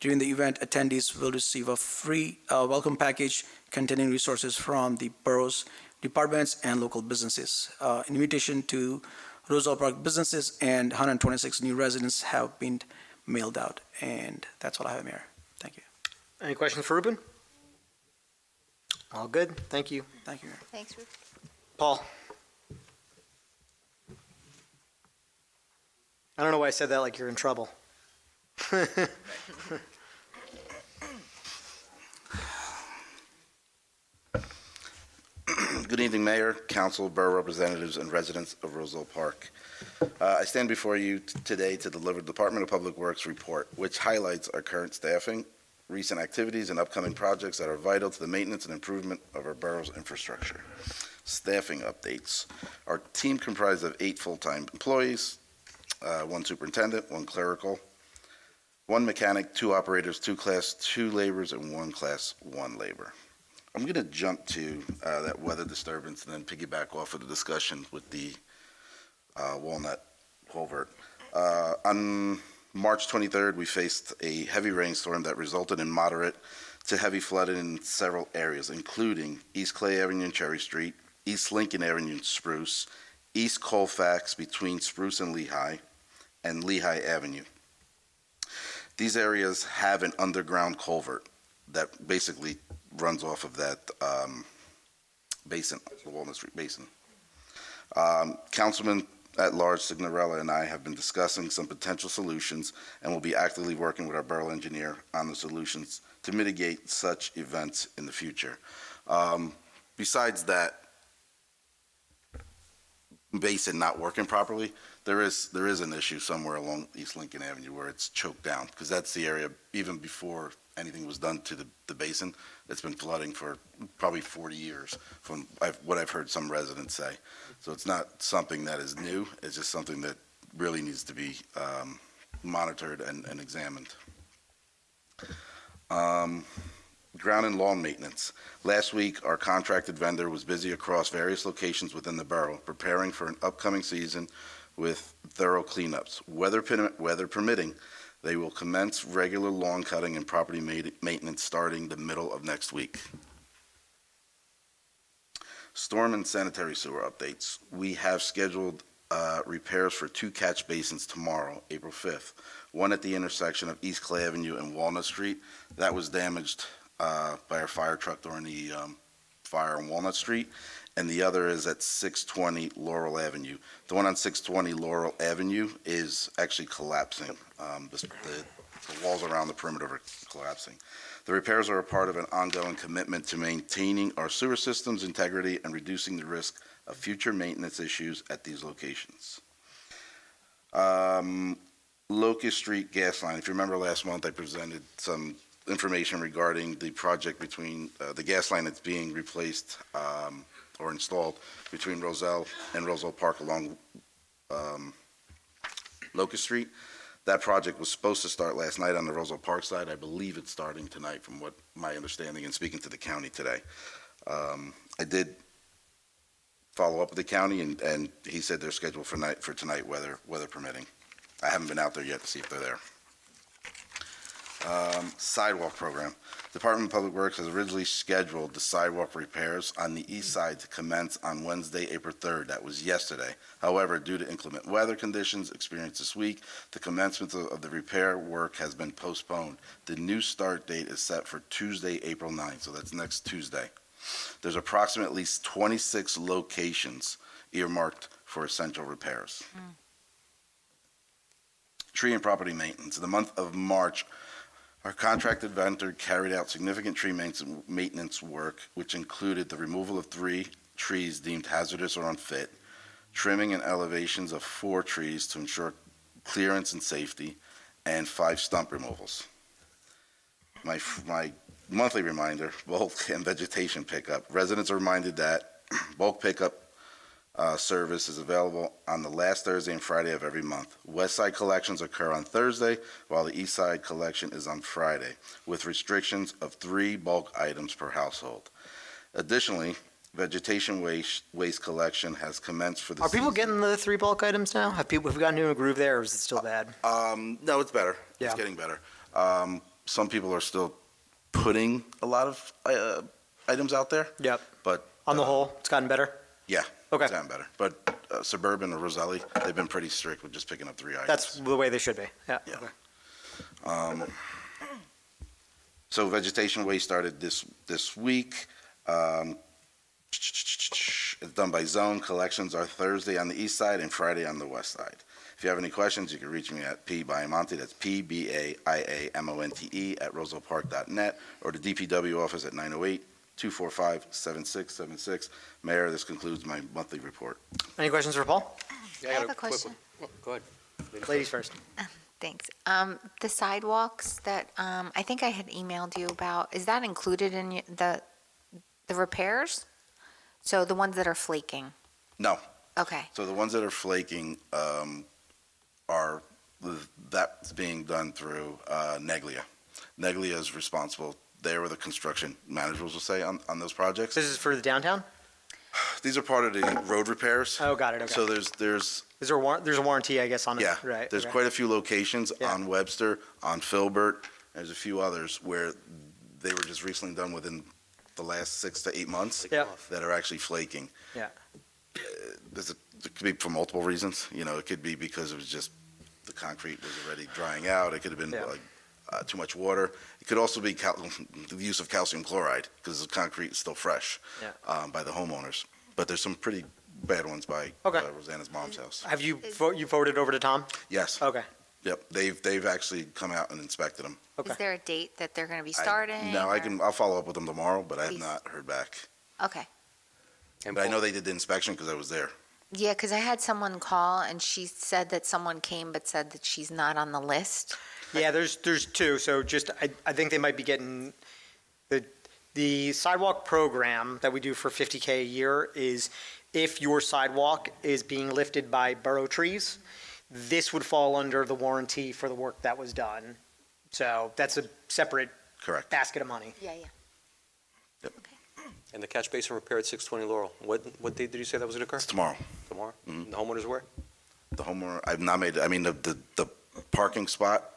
During the event, attendees will receive a free welcome package containing resources from the borough's departments and local businesses. An invitation to Roselle Park businesses and 126 new residents have been mailed out. And that's all I have, Mayor. Thank you. Any questions for Ruben? All good. Thank you. Thank you, Mayor. Thanks, Ruth. Paul? I don't know why I said that like you're in trouble. Good evening, Mayor, Council, Borough Representatives, and residents of Roselle Park. I stand before you today to deliver the Department of Public Works report, which highlights our current staffing, recent activities, and upcoming projects that are vital to the maintenance and improvement of our borough's infrastructure. Staffing updates. Our team comprised of 8 full-time employees, 1 superintendent, 1 clerical, 1 mechanic, 2 operators, 2 Class 2 laborers, and 1 Class 1 labor. I'm going to jump to that weather disturbance and then piggyback off of the discussion with the Walnut Culvert. On March 23rd, we faced a heavy rainstorm that resulted in moderate to heavy flooding in several areas, including East Clay Avenue and Cherry Street, East Lincoln Avenue and Spruce, East Colfax between Spruce and Lehigh, and Lehigh Avenue. These areas have an underground culvert that basically runs off of that basin, the Walnut Street Basin. Councilman at Large Signorella and I have been discussing some potential solutions and will be actively working with our borough engineer on the solutions to mitigate such events in the future. Besides that basin not working properly, there is an issue somewhere along East Lincoln Avenue where it's choked down, because that's the area, even before anything was done to the basin, it's been flooding for probably 40 years from what I've heard some residents say. So it's not something that is new, it's just something that really needs to be monitored and examined. Ground and lawn maintenance. Last week, our contracted vendor was busy across various locations within the borough, preparing for an upcoming season with thorough cleanups. Weather permitting, they will commence regular lawn cutting and property maintenance starting the middle of next week. Storm and sanitary sewer updates. We have scheduled repairs for 2 catch basins tomorrow, April 5th. One at the intersection of East Clay Avenue and Walnut Street. That was damaged by our fire truck during the fire on Walnut Street, and the other is at 620 Laurel Avenue. The one on 620 Laurel Avenue is actually collapsing. The walls around the perimeter are collapsing. The repairs are a part of an ongoing commitment to maintaining our sewer system's integrity and reducing the risk of future maintenance issues at these locations. Locust Street gas line. If you remember last month, I presented some information regarding the project between the gas line that's being replaced or installed between Roselle and Roselle Park along Locust Street. That project was supposed to start last night on the Roselle Park side. I believe it's starting tonight from what my understanding and speaking to the county today. I did follow up with the county and he said they're scheduled for tonight, weather permitting. I haven't been out there yet to see if they're there. Sidewalk program. Department of Public Works has originally scheduled the sidewalk repairs on the east side to commence on Wednesday, April 3rd. That was yesterday. However, due to inclement weather conditions experienced this week, the commencement of the repair work has been postponed. The new start date is set for Tuesday, April 9th, so that's next Tuesday. There's approximately 26 locations earmarked for essential repairs. Tree and property maintenance. In the month of March, our contracted vendor carried out significant tree maintenance work, which included the removal of 3 trees deemed hazardous or unfit, trimming and elevations of 4 trees to ensure clearance and safety, and 5 stump removals. My monthly reminder, bulk and vegetation pickup. Residents are reminded that bulk pickup service is available on the last Thursday and Friday of every month. West side collections occur on Thursday, while the east side collection is on Friday, with restrictions of 3 bulk items per household. Additionally, vegetation waste collection has commenced for the Are people season. getting the 3 bulk items now? Have we gotten into a groove there, or is it still bad? No, it's better. Yeah. It's getting better. Some people are still putting a lot of items out there. Yep. But On the whole, it's gotten better? yeah, Okay. it's gotten better. But Suburban or Roselle, they've been pretty strict with just picking up 3 items. That's the way they should be. Yeah. Yeah. Okay. So vegetation waste started this week. It's done by zone. Collections are Thursday on the east side and Friday on the west side. If you have any questions, you can reach me at pbiamonte, that's PBAIAMONTE @rosellepark.net, or the DPW office at 908-245-7676. Mayor, this concludes my monthly report. Any questions for Paul? Yeah, I got have a quick question. one. Go ahead. Ladies first. Thanks. The sidewalks that, I think I had emailed you about, is that included in the repairs? So the ones that are flaking? No. Okay, So the ones that are flaking that's being done through Neglia. Neglia is responsible. They were the construction managers, will say, on those projects. This is for the downtown? These are part of the road repairs. Oh, got it, okay. So there's Is there there's a warranty, I guess, on it? yeah, Right. there's okay. quite a few locations Yeah. on Webster, on Filbert. There's a few others where they were just recently done within the last 6 to 8 months Yeah. that are actually flaking. Yeah. It could be for multiple reasons. It could be because it was just the concrete was already drying out. It could have been Yeah. too much water. It could also be the use of calcium chloride because the concrete is still fresh Yeah. by the homeowners. But there's some pretty bad ones by Okay. Rosanna's mom's house. Have you forwarded over to Tom? Yes. Okay. Yep. They've actually come out and inspected them. Okay. is there a date that they're gonna be starting? No, or- I'll follow up with them tomorrow, but I have Please. not heard back. Okay. And But I Paul- know they did the inspection because I was there. Yeah, because I had someone call and she said that someone came but said that she's not on the list. Yeah, there's two, so just, I think they might be getting, the sidewalk program that we do for 50K a year is if your sidewalk is being lifted by borough trees, this would fall under the warranty for the work that was done. So that's a separate Correct. basket of money. Yeah, yeah. And the catch basin repair at 620 Laurel, what date did you say that was going to occur? It's tomorrow. Tomorrow? Mhm. The homeowners where? The homeowner, I've not made, the parking spot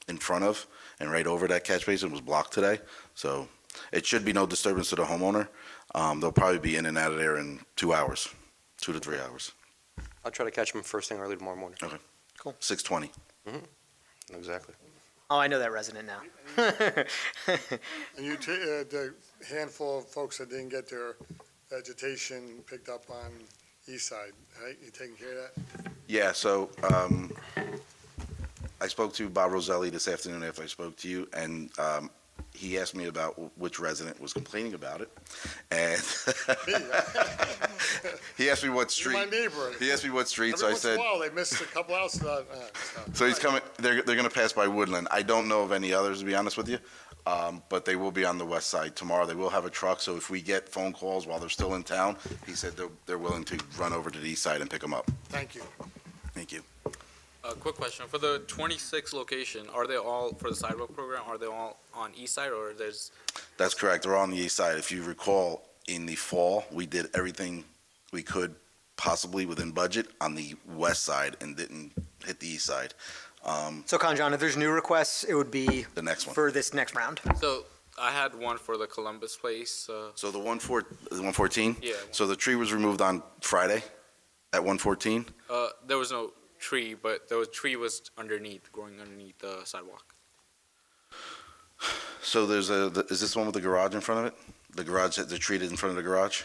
in front of and right over that catch basin was blocked today. So it should be no disturbance to the homeowner. They'll probably be in and out of there in 2 hours, 2 to 3 hours. I'll try to catch them first thing early tomorrow morning. Okay. Cool. 6:20. Exactly. Oh, I know that resident now. And the handful of folks that didn't get their vegetation picked up on east side, right? You taking care of that? Yeah, so I spoke to Bob Roselle this afternoon after I spoke to you, and he asked me about which resident was complaining about it. And he asked me what You're street. my neighbor. He asked me what street, so Every I once in a said, while, they missed a couple houses. so he's coming, they're going to pass by Woodland. I don't know of any others, to be honest with you, but they will be on the west side tomorrow. They will have a truck, so if we get phone calls while they're still in town, he said they're willing to run over to the east side and pick them up. Thank you. Thank you. A quick question, for the 26 location, are they all, for the sidewalk program, are they all on east side, or there's, That's correct. They're on the east side. If you recall, in the fall, we did everything we could possibly within budget on the west side and didn't hit the east side. So John, if there's new requests, it would be The next one. for this next round. so I had one for the Columbus place, So the 114? yeah, So the tree was removed on Friday at 114? there was no tree, but the tree was growing underneath the sidewalk. So is this the one with the garage in front of it? The garage, the tree in front of the garage?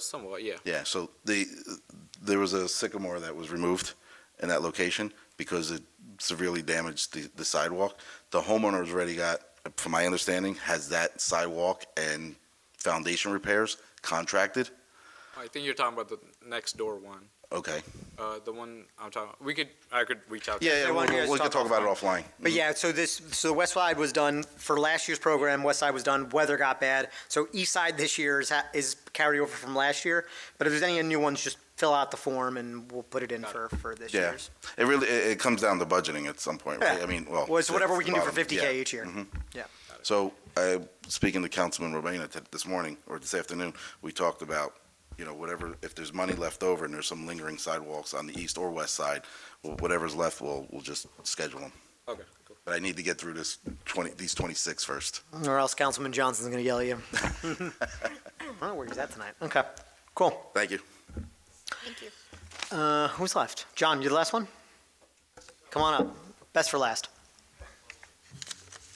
Somewhat, yeah. Yeah, so there was a sycamore that was removed in that location because it severely damaged the sidewalk. The homeowner's already got, from my understanding, has that sidewalk and foundation repairs contracted. I think you're talking about the next door one. Okay. The one I'm talking, I could reach out to. Yeah, They want you guys we to can talk about it offline. But yeah, so the west side was done for last year's program, west side was done, weather got bad. So east side this year is carryover from last year. But if there's any new ones, just fill out the form and we'll put it in for this Yeah. year's. It really, it comes down to budgeting at some point, right? Yeah. I mean, well. Well, it's whatever we can do for bottom, 50K yeah. each year. Mhm. Yeah. So, speaking to Councilman Robena this morning, or this afternoon, we talked about, whatever, if there's money left over and there's some lingering sidewalks on the east or west side, whatever's left, we'll just schedule them. Okay, cool. But I need to get through these 26 first. Or else Councilman Johnson's going to yell at you. I don't know where he's at tonight. Okay, cool. Thank you. Thank you. Who's left? John, you the last one? Come on up. Best for last.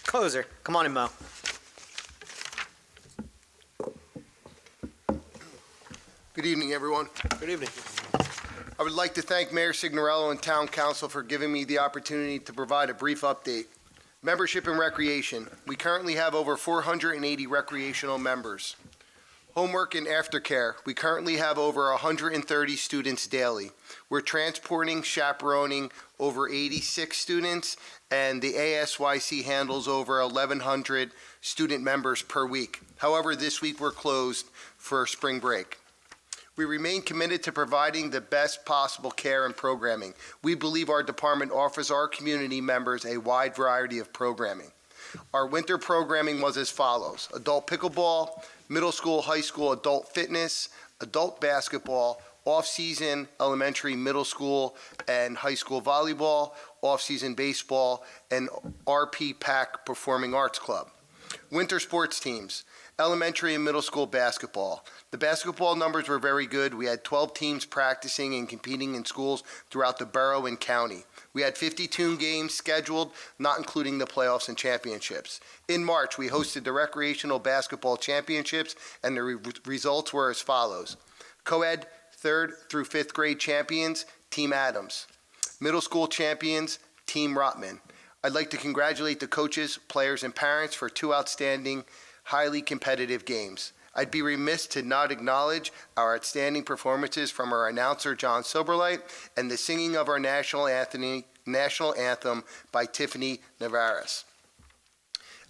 Closer. Come on in, Mo. Good evening, everyone. Good evening. I would like to thank Mayor Signorello and Town Council for giving me the opportunity to provide a brief update. Membership and recreation. We currently have over 480 recreational members. Homework and aftercare. We currently have over 130 students daily. We're transporting, chaperoning over 86 students, and the ASYC handles over 1,100 student members per week. However, this week we're closed for spring break. We remain committed to providing the best possible care and programming. We believe our department offers our community members a wide variety of programming. Our winter programming was as follows: adult pickleball, middle school, high school adult fitness, adult basketball, off-season elementary, middle school, and high school volleyball, off-season baseball, and RP PAC Performing Arts Club. Winter sports teams, elementary and middle school basketball. The basketball numbers were very good. We had 12 teams practicing and competing in schools throughout the borough and county. We had 52 games scheduled, not including the playoffs and championships. In March, we hosted the recreational basketball championships, and the results were as follows. Co-ed 3rd through 5th grade champions, Team Adams. Middle school champions, Team Rotman. I'd like to congratulate the coaches, players, and parents for 2 outstanding, highly competitive games. I'd be remiss to not acknowledge our outstanding performances from our announcer, John Soberlight, and the singing of our national anthem by Tiffany Navarez.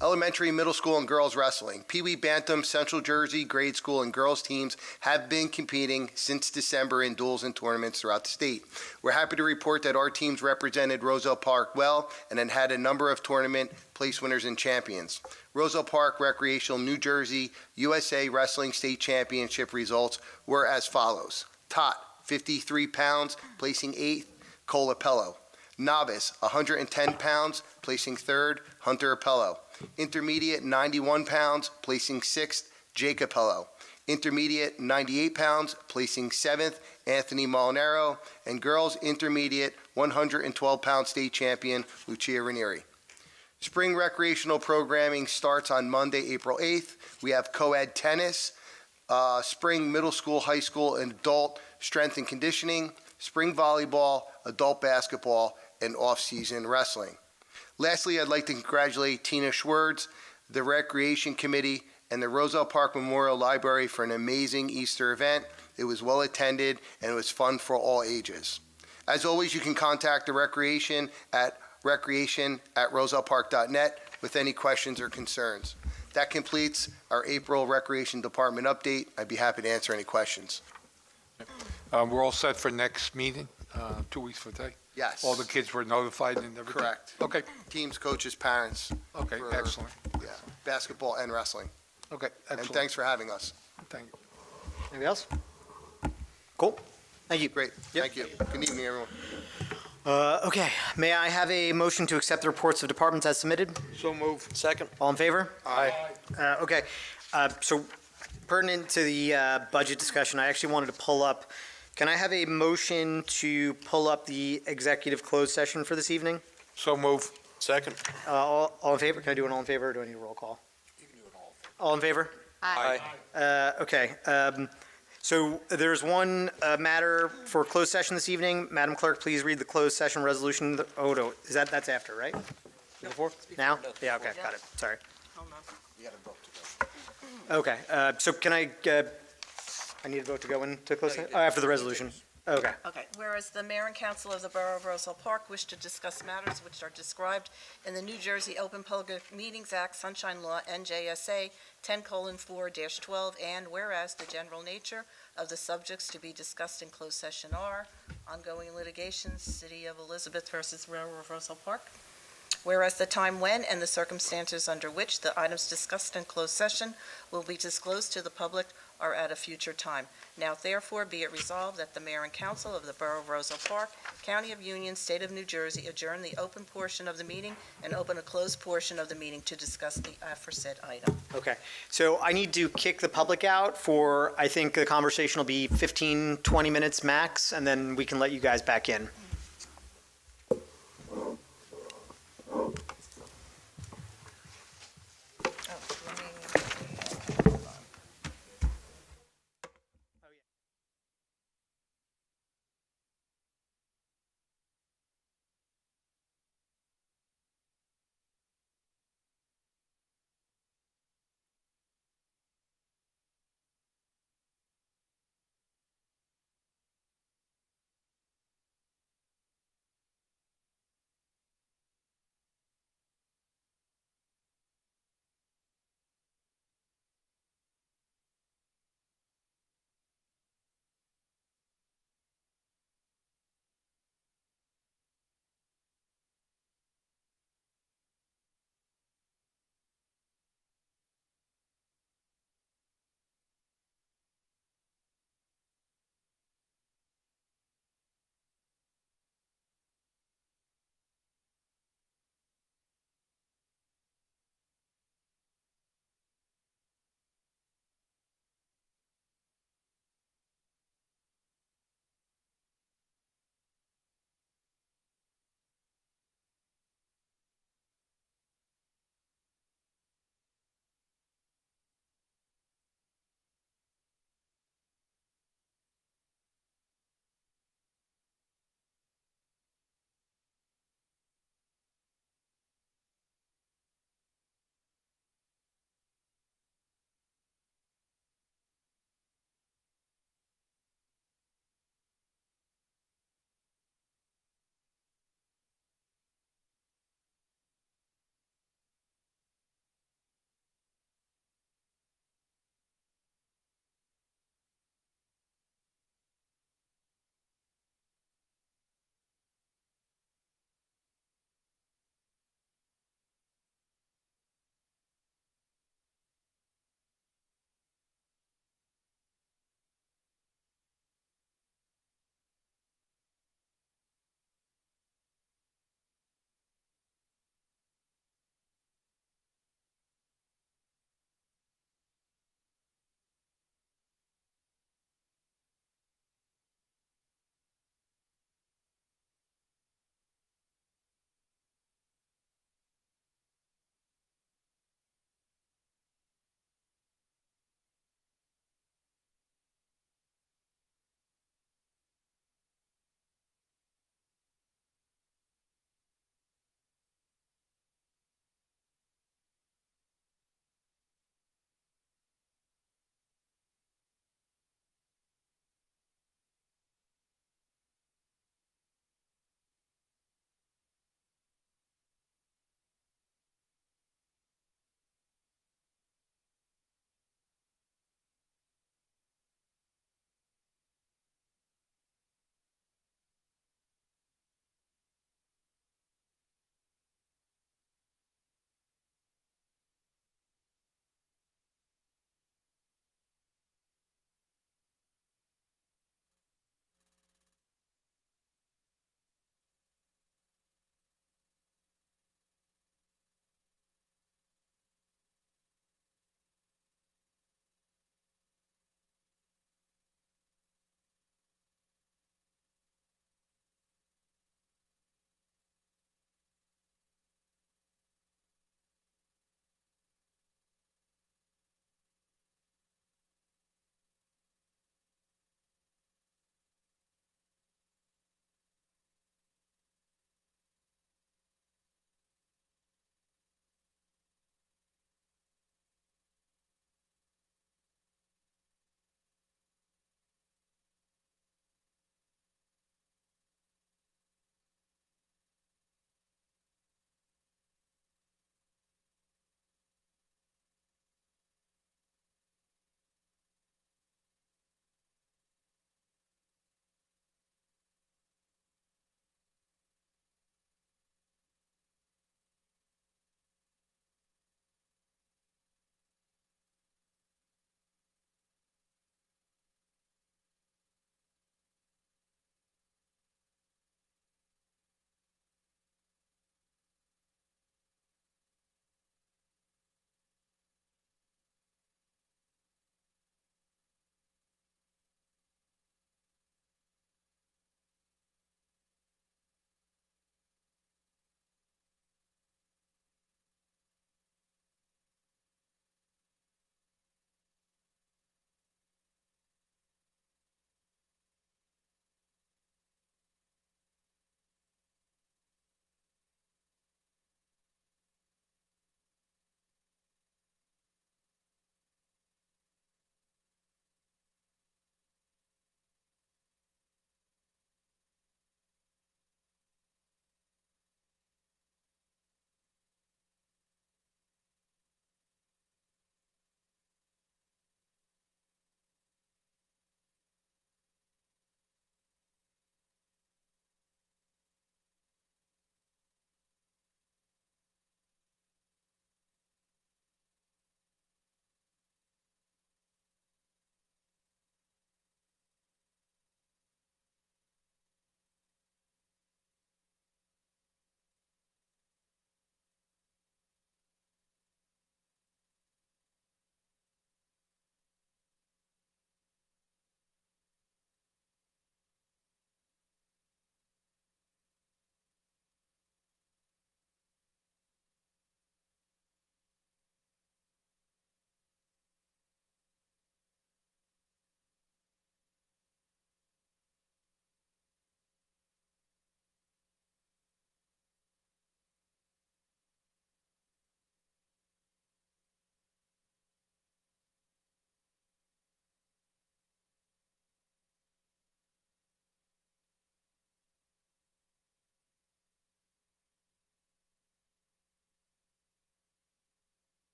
Elementary, middle school, and girls wrestling. Pee Wee Bantam, Central Jersey grade school, and girls teams have been competing since December in duels and tournaments throughout the state. We're happy to report that our teams represented Roselle Park well and had a number of tournament place winners and champions. Roselle Park Recreational New Jersey USA Wrestling State Championship results were as follows. Tot, 53 pounds, placing 8th, Cole Appello. Novice, 110 pounds, placing 3rd, Hunter Appello. Intermediate, 91 pounds, placing 6th, Jake Appello. Intermediate, 98 pounds, placing 7th, Anthony Molinaro. And girls intermediate, 112-pound state champion, Lucia Ranieri. Spring recreational programming starts on Monday, April 8th. We have co-ed tennis, spring middle school, high school, and adult strength and conditioning, spring volleyball, adult basketball, and off-season wrestling. Lastly, I'd like to congratulate Tina Schwartz, the Recreation Committee, and the Roselle Park Memorial Library for an amazing Easter event. It was well attended, and it was fun for all ages. As always, you can contact the recreation at rosellepark.net with any questions or concerns. That completes our April Recreation Department update. I'd be happy to answer any questions. We're all set for next meeting, 2 weeks from today? Yes. All the kids were notified and everything? Correct. Okay, Teams, coaches, parents. okay, for- excellent. Yeah, basketball and wrestling. Okay, And excellent. thanks for having us. Thank you. Anybody else? Cool. Thank you. Great, thank you. Good evening, everyone. Okay, may I have a motion to accept the reports of departments as submitted? So move. Second. All in favor? Aye. Okay, so pertinent to the budget discussion, I actually wanted to pull up, can I have a motion to pull up the executive closed session for this evening? So move. Second. All in favor? Can I do an all in favor, or do I need a roll call? You can do an all in favor. Aye. Okay, so there's one matter for closed session this evening. Madam Clerk, please read the closed session resolution. Oh, no, that's after, right? Before? Now? Yeah, okay, got it, sorry. Okay, so can I need a vote to go into closed session? After the resolution. Okay. Okay, whereas the mayor and council of the Borough of Roselle Park wish to discuss matters which are described in the New Jersey Open Public Meetings Act, Sunshine Law, NJSA 10:4-12, and whereas the general nature of the subjects to be discussed in closed session are ongoing litigation, City of Elizabeth versus Borough of Roselle Park, whereas the time when and the circumstances under which the items discussed in closed session will be disclosed to the public are at a future time. Now therefore be it resolved that the mayor and council of the Borough of Roselle Park, County of Union, State of New Jersey adjourn the open portion of the meeting and open a closed portion of the meeting to discuss the aforesaid item. Okay, so I need to kick the public out for, I think the conversation will be 15, 20 minutes max, and then we can let you guys back in.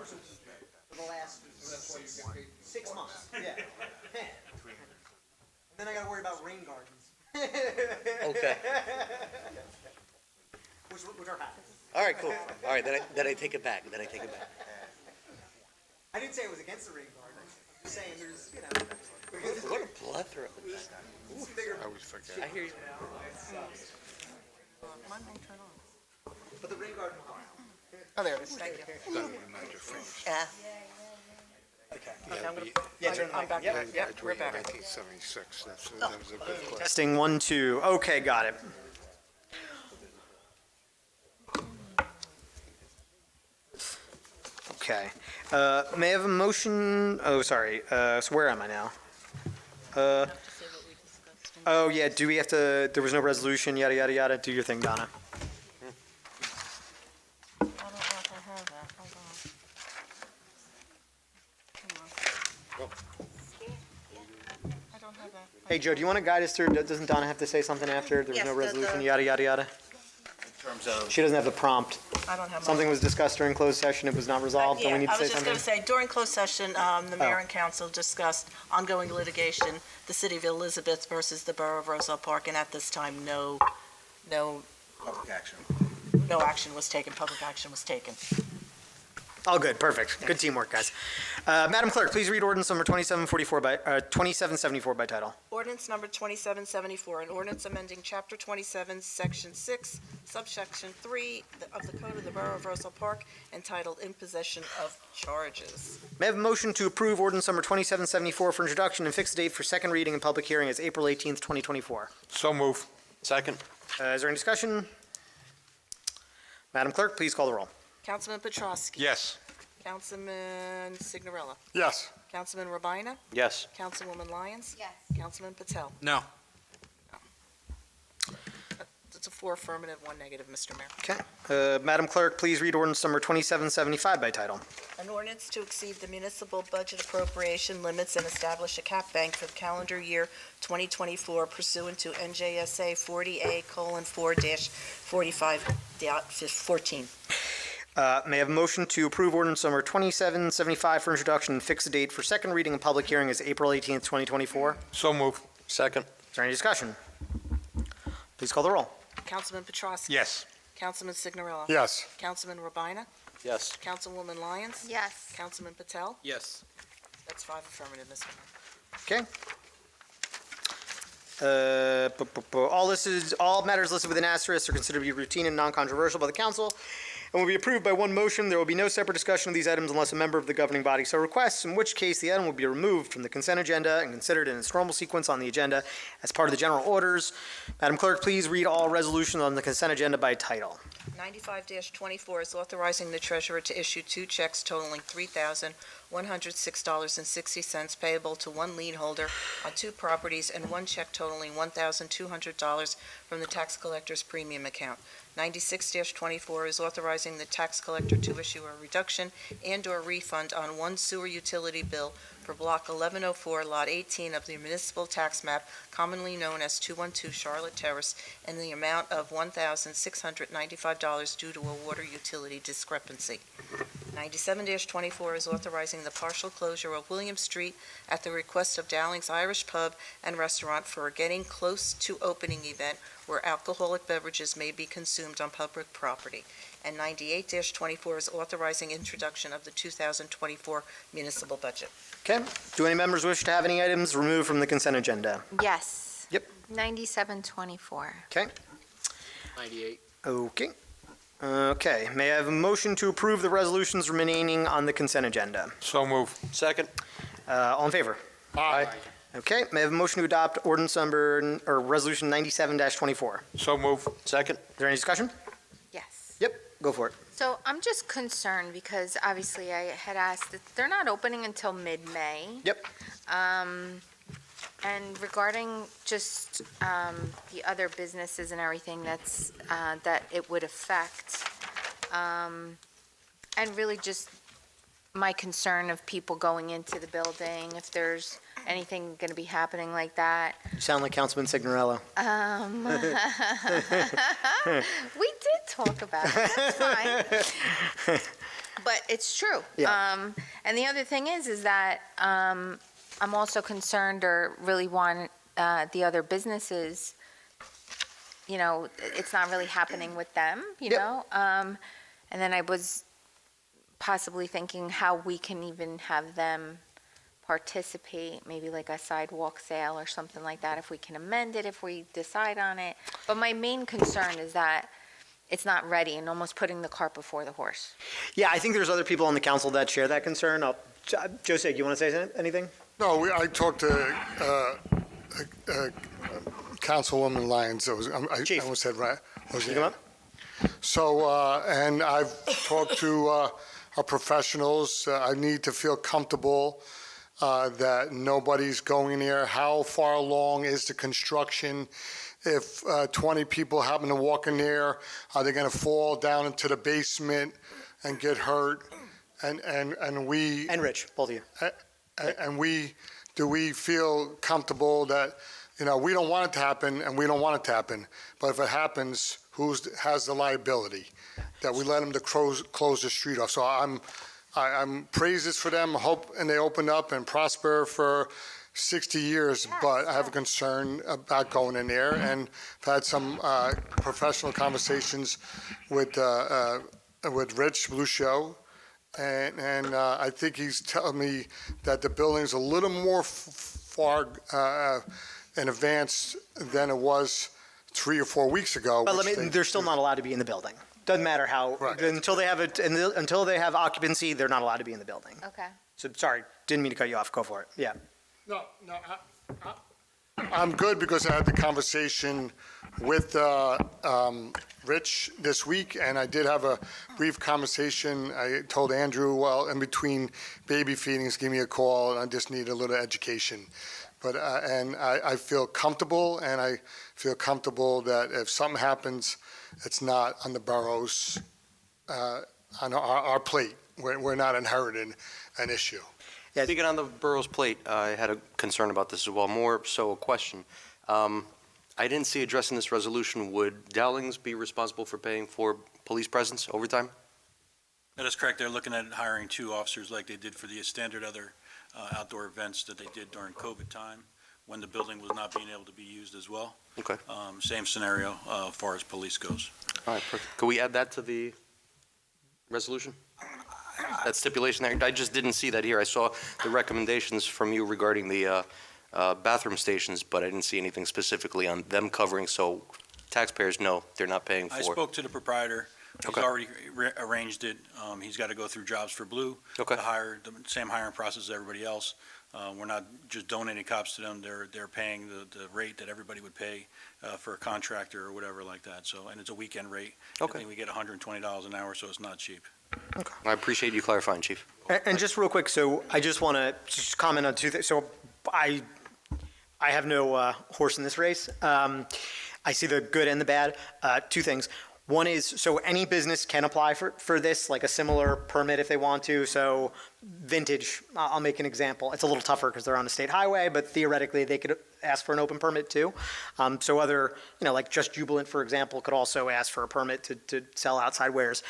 For the last 6 months, yeah. And then I gotta worry about rain gardens. Okay. Which are happening. All right, cool. All right, then I take it back. I didn't say it was against the rain garden. I'm just saying there's, you know. What a plethora. I always forget. I hear you. Mine won't turn on. But the rain garden will. Oh, there it is, thank you. Yeah. Okay, I'm gonna, I'm back. Yep, we're back. 1976, that was a good question. Testing 1, 2. Okay, got it. Okay. May I have a motion? Oh, sorry. So where am I now? Oh, yeah. Do we have to? There was no resolution. Yada yada yada. Do your thing, Donna. I don't know if I have that, hold on. I don't have that. Hey, Joe. Do you want to guide us through? Doesn't Donna have to say something after? There was Yes, no the- resolution. Yada yada yada. In terms of, She doesn't have the prompt. I don't have my. Something was discussed during closed session. It was not resolved. Don't we need to I say was just something? going to say, during closed session, the mayor Oh. and council discussed ongoing litigation, the city of Elizabeth versus the borough of Roselle Park, and at this time, no Public action. action was taken, public action was taken. All good, perfect. Good teamwork, guys. Madam Clerk, please read ordinance number 2774 by title. Ordinance number 2774, an ordinance amending Chapter 27, Section 6, subsection 3 of the Code of the Borough of Roselle Park, entitled Imposition of Charges. May I have a motion to approve ordinance number 2774 for introduction and fix the date for second reading and public hearing as April 18th, 2024? So move. Second. Is there any discussion? Madam Clerk, please call the roll. Councilman Petrowski. Yes. Councilman Signorella. Yes. Councilman Rabina. Yes. Councilwoman Lyons. Yes. Councilman Patel. No. It's a 4 affirmative, 1 negative, Mr. Mayor. Okay. Madam Clerk, please read ordinance number 2775 by title. An ordinance to exceed the municipal budget appropriation limits and establish a cap bank for the calendar year 2024 pursuant to NJSA 40A:4-45.14. May I have a motion to approve ordinance number 2775 for introduction and fix the date for second reading and public hearing as April 18th, 2024? So move. Second. Is there any discussion? Please call the roll. Councilman Petrowski. Yes. Councilman Signorella. Yes. Councilman Rabina. Yes. Councilwoman Lyons. Yes. Councilman Patel. Yes. That's 5 affirmative, Mr. Mayor. Okay. All matters listed with an asterisk are considered to be routine and non-controversial by the council and will be approved by one motion. There will be no separate discussion of these items unless a member of the governing body so requests, in which case the item will be removed from the consent agenda and considered in its normal sequence on the agenda as part of the general orders. Madam Clerk, please read all resolutions on the consent agenda by title. 95-24 is authorizing the treasurer to issue 2 checks totaling $3,106.60 payable to one lien holder on 2 properties and 1 check totaling $1,200 from the tax collector's premium account. 96-24 is authorizing the tax collector to issue a reduction and/or refund on 1 sewer utility bill for Block 1104, Lot 18 of the municipal tax map, commonly known as 212 Charlotte Terrace, in the amount of $1,695 due to a water utility discrepancy. 97-24 is authorizing the partial closure of William Street at the request of Dowling's Irish Pub and Restaurant for a Getting Close to Opening event where alcoholic beverages may be consumed on public property. And 98-24 is authorizing introduction of the 2024 municipal budget. Okay. Do any members wish to have any items removed from the consent agenda? Yes. Yep. 9724. 98. Okay. Okay. May I have a motion to approve the resolutions remaining on the consent agenda? So move. Second. All in favor? Aye. Okay. May I have a motion to adopt ordinance number, or resolution 97-24? So move. Second. Is there any discussion? Yes. Yep. Go for it. So I'm just concerned because obviously I had asked that they're not opening until mid-May. Yep. And regarding just the other businesses and everything that's that it would affect, and really just my concern of people going into the building, if there's anything going to be happening like that. You sound like Councilman Signorella. We did talk about it, that's fine. but it's true. Yeah. And the other thing is that I'm also concerned or really want the other businesses, you know, it's not really happening with them, you Yep. know? And then I was possibly thinking how we can even have them participate, maybe like a sidewalk sale or something like that, if we can amend it, if we decide on it. But my main concern is that it's not ready and almost putting the cart before the horse. Yeah, I think there's other people on the council that share that concern. Jose, you want to say anything? No, I talked to Councilwoman Lyons. I almost said right. You come up? So, and I've talked to our professionals. I need to feel comfortable that nobody's going there. How far along is the construction? If 20 people happen to walk in there, are they going to fall down into the basement and get hurt? And we... And Rich, both of you. And do we feel comfortable that, you know, we don't want it to happen and we don't want it to happen, but if it happens, who has the liability? That we let them to close the street off. So I'm praises for them, hope, and they open up and prosper for 60 years, but I have a concern about going in there, and I've had some professional conversations with Rich Blue Show, and I think he's telling me that the building's a little more far in advance than it was 3 or 4 weeks ago. But they're still not allowed to be in the building. Doesn't matter how, until they have occupancy, they're not allowed to be in the building. Okay. So, sorry, didn't mean to cut you off. Go for it. Yeah. No, I'm good because I had the conversation with Rich this week, and I did have a brief conversation. I told Andrew, well, in between baby feedings, give me a call, and I just need a little education. But and I feel comfortable, and I feel comfortable that if something happens, it's not on the borough's, on our plate. We're not inheriting an issue. Yeah, speaking on the borough's plate, I had a concern about this as well, more so a question. I didn't see addressed in this resolution, would Dowlings be responsible for paying for police presence overtime? That is correct. They're looking at hiring 2 officers like they did for the standard other outdoor events that they did during COVID time, when the building was not being able to be used as well. Okay. Same scenario as far as police goes. All right, perfect. Could we add that to the resolution? That stipulation there? I just didn't see that here. I saw the recommendations from you regarding the bathroom stations, but I didn't see anything specifically on them covering, so taxpayers know they're not paying for. I spoke to the proprietor. He's Okay. already arranged it. He's got to go through Jobs for Blue Okay. to hire, the same hiring process as everybody else. We're not just donating cops to them. They're paying the rate that everybody would pay for a contractor or whatever like that. So, and it's a weekend rate. Okay. I think we get $120 an hour, so it's not cheap. I appreciate you clarifying, Chief. And just real quick, so I just want to just comment on 2 things. So I have no horse in this race. I see the good and the bad. 2 things. One is, so any business can apply for this, like a similar permit if they want to. So Vintage, I'll make an example. It's a little tougher because they're on a state highway, but theoretically they could ask for an open permit too. So other, like Just Jubilant, for example, could also ask for a permit to sell outside wares.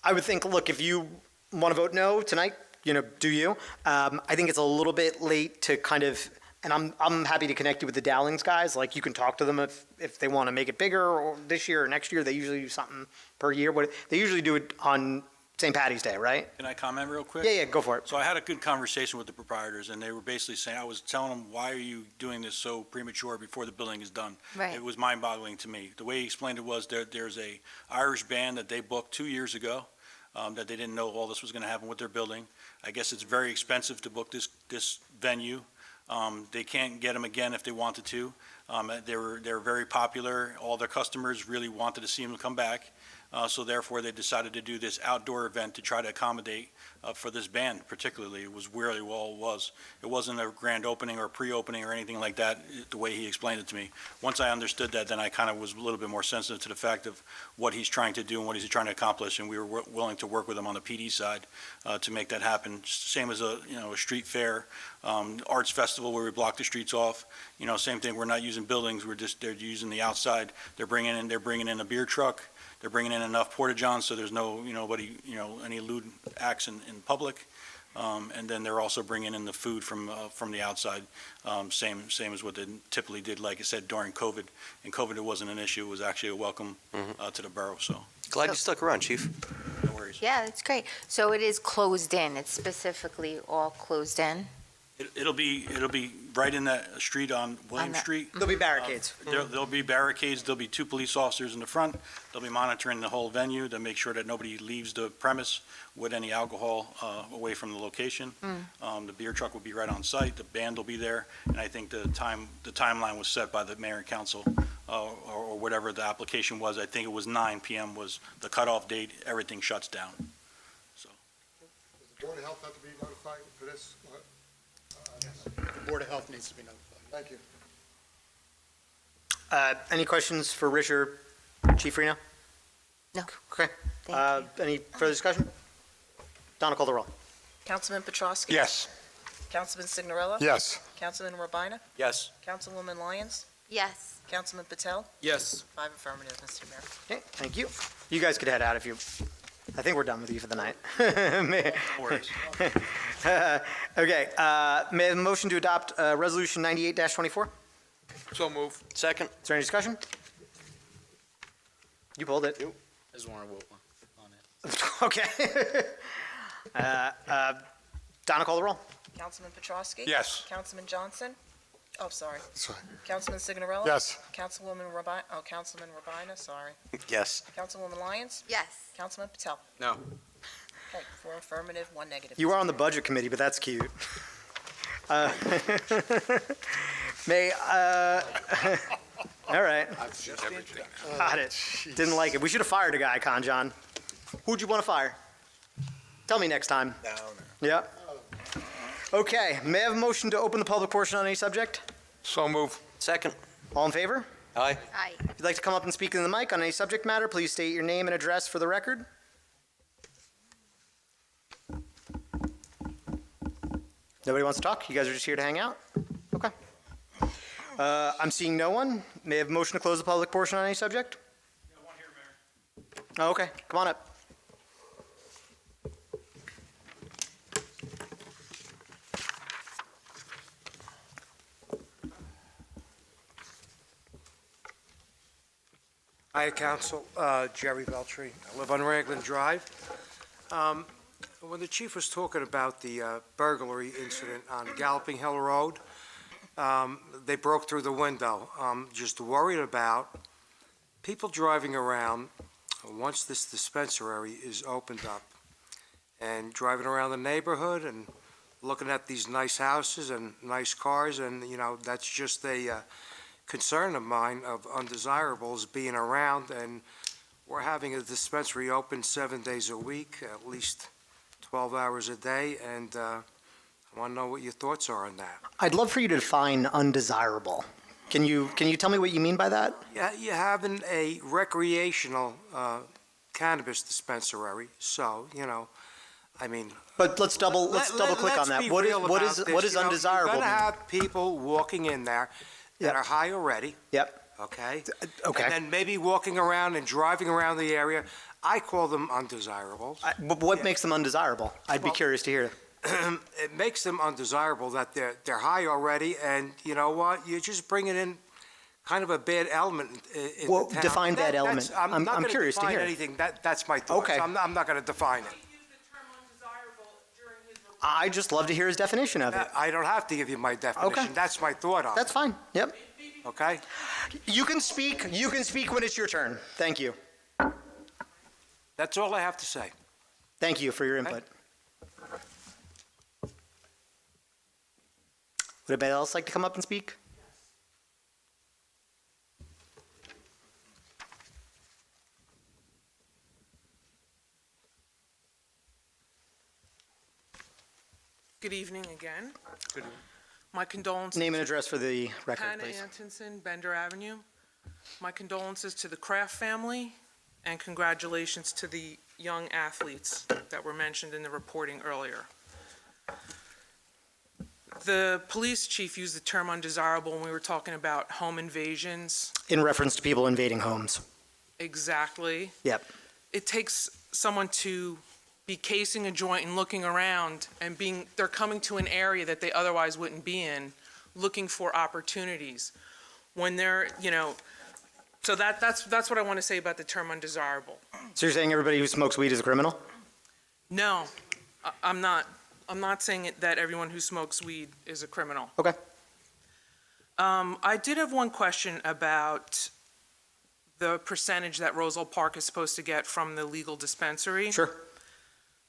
I would think, look, if you want to vote no tonight, do you? I think it's a little bit late to kind of, and I'm happy to connect you with the Dowlings guys. Like, you can talk to them if they want to make it bigger or this year or next year. They usually do something per year. They usually do it on St. Patty's Day, right? Can I comment real quick? Yeah, go for it. So I had a good conversation with the proprietors, and they were basically saying, I was telling them, why are you doing this so premature before the building is done? Right. It was mind-boggling to me. The way he explained it was there's a Irish band that they booked 2 years ago, that they didn't know all this was going to happen with their building. I guess it's very expensive to book this venue. They can't get them again if they wanted to. They're very popular. All their customers really wanted to see them come back. So therefore, they decided to do this outdoor event to try to accommodate for this band particularly. It was really all it was. It wasn't a grand opening or pre-opening or anything like that, the way he explained it to me. Once I understood that, then I kind of was a little bit more sensitive to the fact of what he's trying to do and what he's trying to accomplish, and we were willing to work with him on the PD side to make that happen. Same as a street fair, arts festival where we block the streets off. Same thing, we're not using buildings, they're using the outside. They're bringing in a beer truck, they're bringing in enough porta-johns so there's any lewd acts in public. And then they're also bringing in the food from the outside, same as what they typically did, like I said, during COVID. In COVID, it wasn't an issue, it was actually a welcome to the borough, so, Glad you stuck around, chief. no worries. Yeah, that's great. So it is closed in, it's specifically all closed in? It'll be right in that street on William that- Street. There'll be barricades. There'll be barricades, there'll be 2 police officers in the front, they'll be monitoring the whole venue to make sure that nobody leaves the premise with any alcohol away from the location. The beer truck will be right on site, the band will be there, and I think the timeline was set by the mayor and council, or whatever the application was. I think it was 9 PM was the cutoff date, everything shuts down. Does the Board of Health have to be notified for this? The Board of Health needs to be notified. Thank you. Any questions for Rich or Chief Reno? No. Okay. Thank you. Any further discussion? Donna, call the roll. Councilman Petrowski? Yes. Councilman Signorella? Yes. Councilman Rabina? Yes. Councilwoman Lyons? Yes. Councilman Patel? Yes. 5 affirmative, Mr. Mayor. Okay, thank you. You guys could head out if you, I think we're done with you for the night. No worries. Okay, may I have a motion to adopt Resolution 98-24? So move. Second. Is there any discussion? You pulled it. I just want to vote on it. Okay. Donna, call the roll. Councilman Petrowski? Yes. Councilman Johnson? Oh, sorry. Sorry. Councilman Signorella? Yes. Councilman Rabina, sorry. Yes. Councilwoman Lyons? Yes. Councilman Patel? No. Okay, 4 affirmative, 1 negative. You are Mr. on the Mayor. Budget Committee, but that's cute. May, all right, got it. Didn't like it. We should have fired a guy, John. Who'd you want to fire? Tell me next time. No. Yeah. Okay, may I have a motion to open the public portion on any subject? So move. Second. All in favor? Aye. Aye. If you'd like to come up and speak in the mic on any subject matter, please state your name and address for the record. Nobody wants to talk? You guys are just here to hang out? Okay. I'm seeing no one. May I have a motion to close the public portion on any subject? Got one here, Mayor. Oh, okay, come on up. Hi, Council. Jerry Beltry. I live on Raglan Drive. When the chief was talking about the burglary incident on Galloping Hill Road, they broke through the window. Just worried about people driving around once this dispensary is opened up and driving around the neighborhood and looking at these nice houses and nice cars, and, that's just a concern of mine of undesirables being around, and we're having a dispensary open 7 days a week, at least 12 hours a day, and I want to know what your thoughts are on that. I'd love for you to define undesirable. Can you tell me what you mean by that? Yeah, you're having a recreational cannabis dispensary, so, But let's double click on that. What is undesirable? You're going to have people walking in there that are high already. Yep. Okay? Okay. And then maybe walking around and driving around the area. I call them undesirables. But what makes them undesirable? I'd be curious to hear. It makes them undesirable that they're high already, and you know what? You're just bringing in kind of a bad element in Well, the town. define that element. I'm not gonna curious to define hear. anything. That's my thoughts. Okay. I'm not going to define it. I'd just love to hear his definition of it. I don't have to give you my definition. Okay. That's my thought on it. That's fine. Yep. Okay? You can speak when it's your turn. Thank you. That's all I have to say. Thank you for your input. Would anybody else like to come up and speak? Good evening again. My condolences. Name and address for the record, Hannah please. Antonson, Bender Avenue. My condolences to the Kraft family, and congratulations to the young athletes that were mentioned in the reporting earlier. The police chief used the term undesirable when we were talking about home invasions. In reference to people invading homes. Exactly. Yep. It takes someone to be casing a joint and looking around and they're coming to an area that they otherwise wouldn't be in, looking for opportunities. When they're, so that's what I want to say about the term undesirable. So you're saying everybody who smokes weed is a criminal? No, I'm not. I'm not saying that everyone who smokes weed is a criminal. Okay. I did have one question about the percentage that Roselle Park is supposed to get from the legal dispensary. Sure.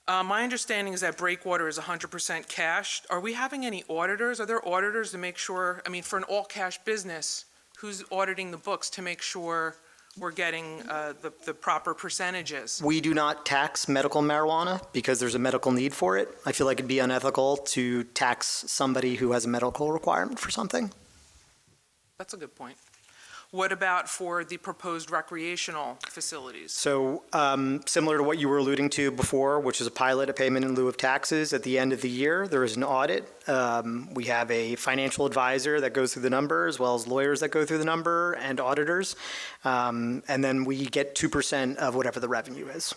My understanding is that Breakwater is 100% cash. Are we having any auditors? Are there auditors to make sure, for an all-cash business, who's auditing the books to make sure we're getting the proper percentages? We do not tax medical marijuana because there's a medical need for it. I feel like it'd be unethical to tax somebody who has a medical requirement for something. That's a good point. What about for the proposed recreational facilities? So similar to what you were alluding to before, which is a pilot, a payment in lieu of taxes, at the end of the year, there is an audit. We have a financial advisor that goes through the number, as well as lawyers that go through the number, and auditors. And then we get 2% of whatever the revenue is.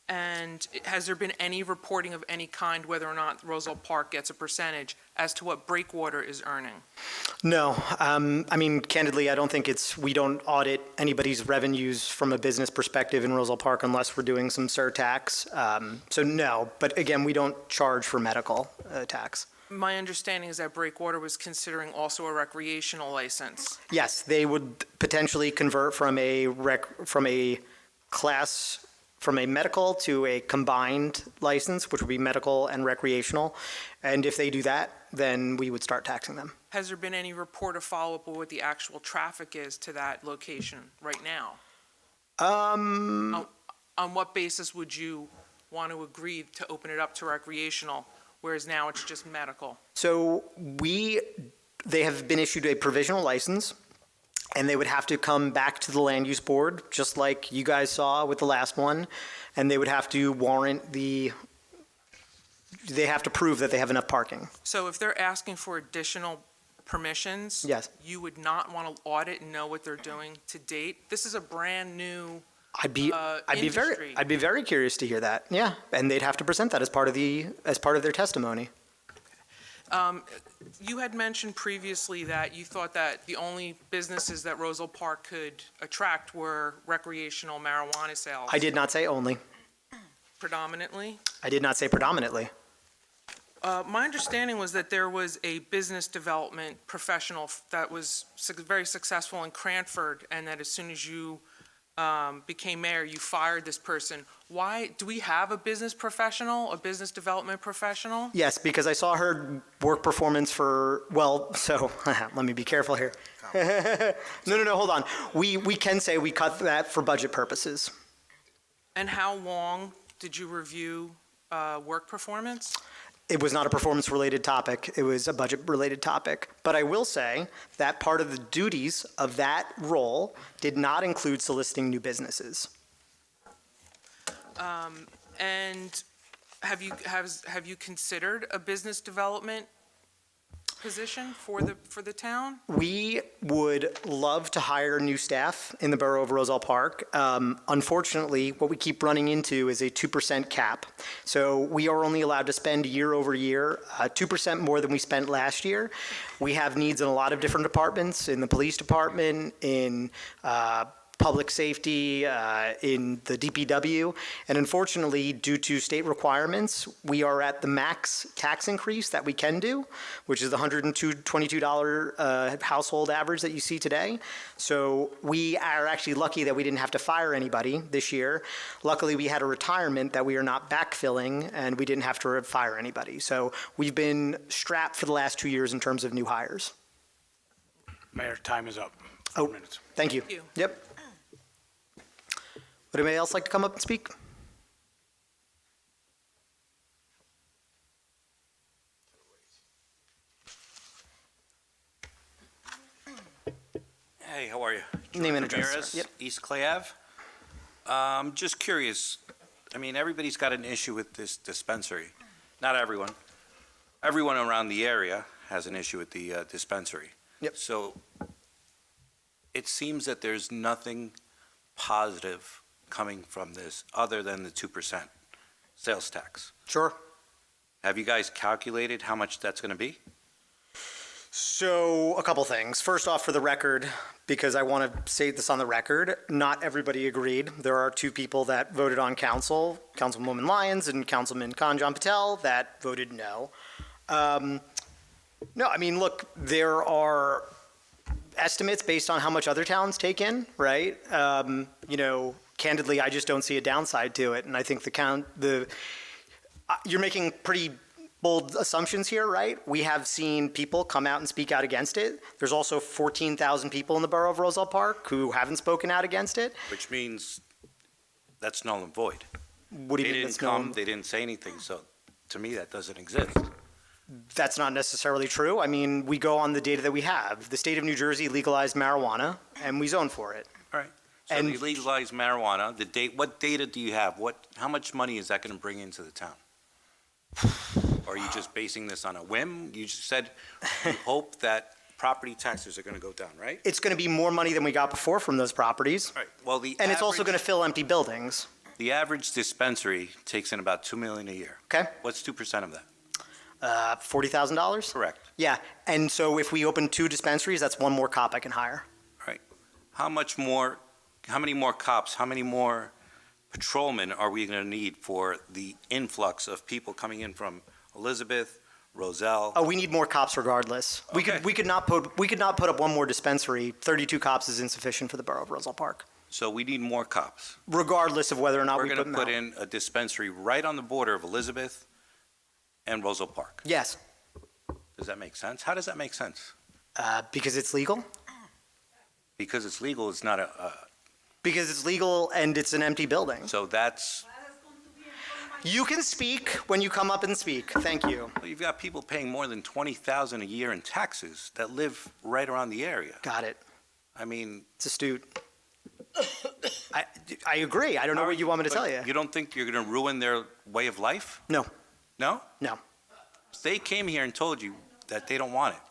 And has there been any reporting of any kind, whether or not Roselle Park gets a percentage, as to what Breakwater is earning? No, candidly, I don't think we don't audit anybody's revenues from a business perspective in Roselle Park unless we're doing some surtax. So no, but again, we don't charge for medical tax. My understanding is that Breakwater was considering also a recreational license. Yes, they would potentially convert from a medical to a combined license, which would be medical and recreational. And if they do that, then we would start taxing them. Has there been any report or follow-up of what the actual traffic is to that location right now? On what basis would you want to agree to open it up to recreational, whereas now it's just medical? So they have been issued a provisional license, and they would have to come back to the land use board, just like you guys saw with the last one, and they would have to they have to prove that they have enough parking. So if they're asking for additional permissions, Yes. you would not want to audit and know what they're doing to date? This is a brand-new I'd be industry. very curious to hear that. Yeah, and they'd have to present that as part of their testimony. You had mentioned previously that you thought that the only businesses that Roselle Park could attract were recreational marijuana sales. I did not say only. Predominantly? I did not say predominantly. My understanding was that there was a business development professional that was very successful in Cranford, and that as soon as you became mayor, you fired this person. Why? Do we have a business professional, a business development professional? Yes, because I saw her work performance let me be careful here. No, hold on. We can say we cut that for budget purposes. And how long did you review work performance? It was not a performance-related topic. It was a budget-related topic. But I will say that part of the duties of that role did not include soliciting new businesses. And have you considered a business development position for the town? We would love to hire new staff in the borough of Roselle Park. Unfortunately, what we keep running into is a 2% cap. So we are only allowed to spend year over year 2% more than we spent last year. We have needs in a lot of different departments, in the police department, in public safety, in the DPW. And unfortunately, due to state requirements, we are at the max tax increase that we can do, which is the $122 household average that you see today. So we are actually lucky that we didn't have to fire anybody this year. Luckily, we had a retirement that we are not backfilling, and we didn't have to fire anybody. So we've been strapped for the last 2 years in terms of new hires. Mayor, time is up. 4 minutes. Thank you. Thank you. Yep. Would anybody else like to come up and speak? Hey, how are you? Name and George address, Ramirez, sir. Yep. East Clay Ave. Just curious, everybody's got an issue with this dispensary. Not everyone. everyone around the area has an issue with the dispensary. Yep. So it seems that there's nothing positive coming from this other than the 2% sales tax. Sure. Have you guys calculated how much that's going to be? So, a couple things. First off, for the record, because I want to state this on the record, not everybody agreed. There are two people that voted on council, Councilwoman Lyons and Councilman Kanjan Patel, that voted no. No, I mean, look, there are estimates based on how much other towns take in, right? Candidly, I just don't see a downside to it, and I think you're making pretty bold assumptions here, right? We have seen people come out and speak out against it. There's also 14,000 people in the borough of Roselle Park who haven't spoken out against it. Which means that's null and void. What do you mean that's null? They didn't say anything, so to me, that doesn't exist. That's not necessarily true. I mean, we go on the data that we have. The state of New Jersey legalized marijuana, and we zone for it. All right. So And- they legalized marijuana. What data do you have? How much money is that going to bring into the town? Or are you just basing this on a whim? You just said you hope that property taxes are going to go down, right? It's going to be more money than we got before from those proproperties, Right. Well, and it's also going to fill empty buildings. The average dispensary takes in about $2 million a year. Okay. What's 2% of that? $40,000? Correct. Yeah, and so if we open 2 dispensaries, that's one more cop I can hire. How many more cops, how many more patrolmen are we going to need for the influx of people coming in from Elizabeth, Roselle? Oh, we need more cops regardless. Okay. We could not put up one more dispensary. 32 cops is insufficient for the borough of Roselle Park, So we need more cops. regardless of whether or not We're we going put to them put out. in a dispensary right on the border of Elizabeth and Roselle Park. Yes, Does that make sense? How does that make sense? because it's legal. Because it's legal, it's not Because it's legal and it's an empty building. so that's, You can speak when you come up and speak. Thank you. well, you've got people paying more than $20,000 a year in taxes that live right around the area. Got it. I mean. It's astute. I agree. I don't know what you want me to but tell you. You don't think you're going to ruin their way of life? No. No? No. They came here and told you that they don't want it.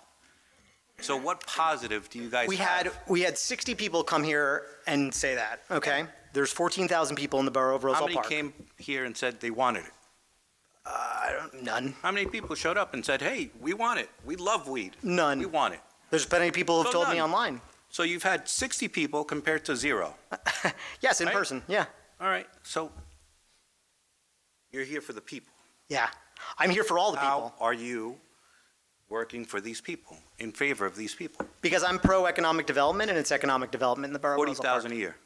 So what positive do you guys have? We had 60 people come here and say that, okay? There's 14,000 people in the borough of How Roselle many Park. came here and said they wanted it? None. How many people showed up and said, hey, we want it. We love weed. None. We want it. There's plenty of people who've So told me none. online. So you've had 60 people compared to 0. Yes, in Right? person, yeah. All right, so you're here for the people. Yeah. I'm here for all the people. How are you working for these people, in favor of these people? Because I'm pro-economic development, and it's economic development in the borough of Roselle Park. $40,000 a year.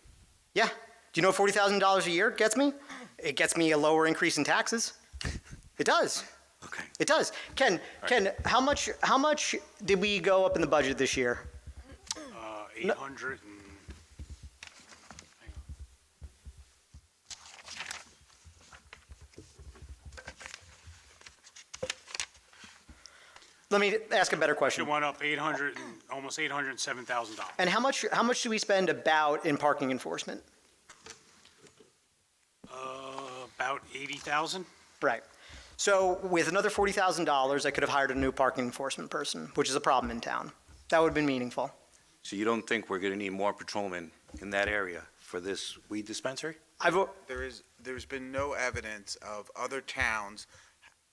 Yeah. Do you know what $40,000 a year gets me? It gets me a lower increase in taxes. It does. Okay. It does. Ken, how much did we go up in the budget this year? 800 and, Let me ask a better question. it went up almost $807,000. And how much do we spend about in parking enforcement? About 80,000? Right. So with another $40,000, I could have hired a new parking enforcement person, which is a problem in town. That would have been meaningful. So you don't think we're going to need more patrolmen in that area for this weed dispensary? There's been no evidence of other towns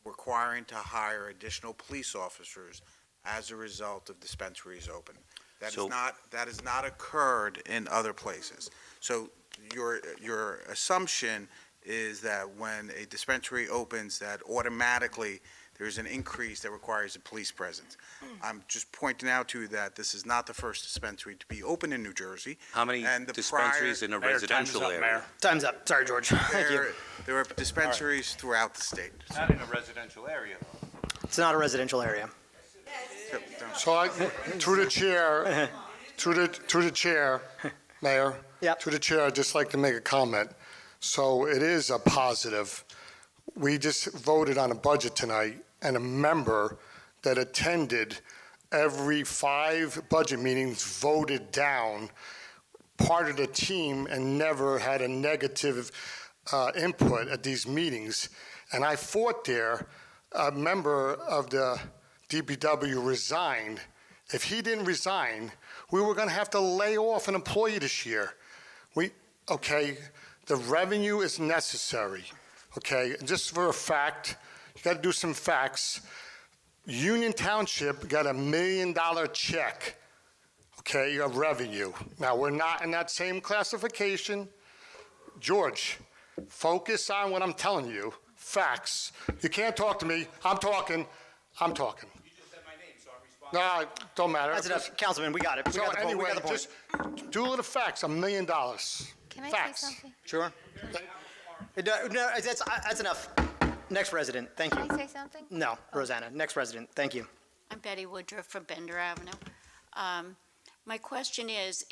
requiring to hire additional police officers as a result of dispensaries open. That has not occurred in other places. So your assumption is that when a dispensary opens, that automatically there's an increase that requires a police presence. I'm just pointing out to you that this is not the first dispensary to be open in New Jersey. How many And the dispensaries in a Mayor, residential time's up, area? Mayor. Time's up. Sorry, George. Thank you. There are dispensaries throughout the state. Not in a residential area, though. It's not a residential area. So through the chair, through the chair, Mayor. Yep. Through the chair, I'd just like to make a comment. So it is a positive. We just voted on a budget tonight, and a member that attended every 5 budget meetings voted down part of the team and never had a negative input at these meetings. And I fought there a member of the DPW resigned. If he didn't resign, we were going to have to lay off an employee this year. Okay, the revenue is necessary, okay? Just for a fact, you got to do some facts. Union Township got $1 million check, okay, of revenue. Now, we're not in that same classification. George, focus on what I'm telling you, facts. You can't talk to me. I'm talking. You just said my name, so I'm responding. No, don't matter. That's enough. Councilman, we got it. We got the point. We got the point. Just do the facts, $1 million. Can I Facts. say something? Sure. No, that's enough. Next resident, thank you. Can I say something? No, Rosanna, next resident, thank you. I'm Betty Woodruff from Bender Avenue. My question is,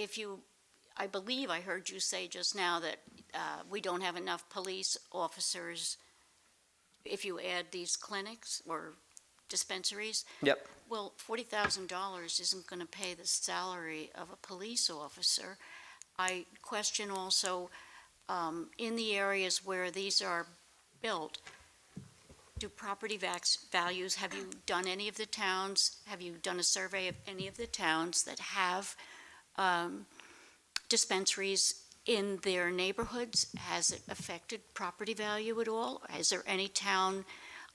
I believe I heard you say just now that we don't have enough police officers if you add these clinics or dispensaries. Yep. Well, $40,000 isn't going to pay the salary of a police officer. I question also, in the areas where these are built, do property values, have you done any of the towns, have you done a survey of any of the towns that have dispensaries in their neighborhoods? Has it affected property value at all? Is there any town,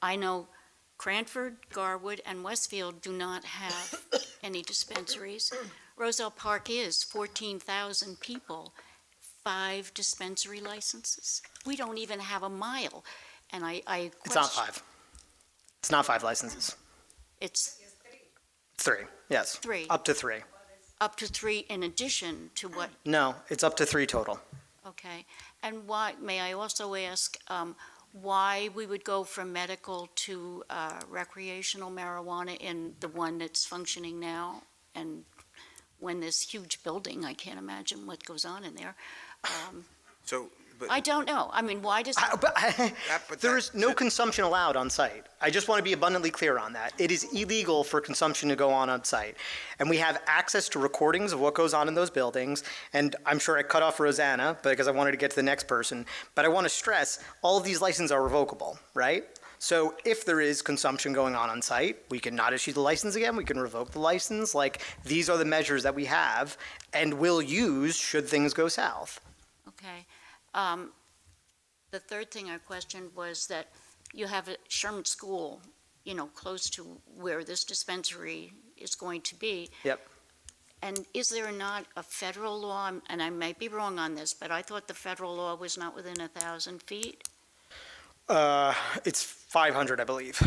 I know Cranford, Garwood, and Westfield do not have any dispensaries. Roselle Park is 14,000 people, 5 dispensary licenses. We don't even have a mile, and I It's not 5. It's not 5 licenses. It's 3, yes. 3. Up to 3. Up to 3 in addition to what? No, it's up to 3 total. Okay. And why, may I also ask, why we would go from medical to recreational marijuana in the one that's functioning now? And when this huge building, I can't imagine what goes on in there. I don't know. I mean, why does? There is no consumption allowed on site. I just want to be abundantly clear on that. It is illegal for consumption to go on site. And we have access to recordings of what goes on in those buildings. And I'm sure I cut off Rosanna because I wanted to get to the next person. But I want to stress, all of these licenses are revocable, right? So if there is consumption going on site, we can not issue the license again. We can revoke the license. Like, these are the measures that we have and will use should things go south. Okay. The third thing I questioned was that you have a Sherman School, close to where this dispensary is going to be. Yep. And is there not a federal law, and I might be wrong on this, but I thought the federal law was not within 1,000 feet? It's 500, I believe.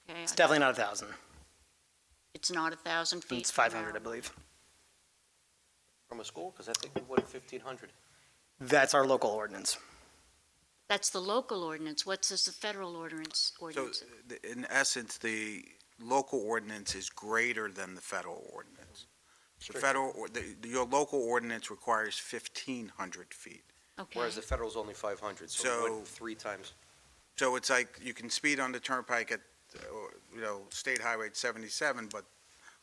Okay, It's definitely not 1,000. It's not 1,000 feet? It's 500, I believe. From a school? Because I think we would have 1,500. That's our local ordinance. That's the local ordinance. What's the federal ordinance? So, in essence, the local ordinance is greater than the federal ordinance. Your local ordinance requires 1,500 feet. Okay. Whereas the federal's only 500, so So- we went 3 times. So it's like you can speed on the turnpike at, State Highway 77, but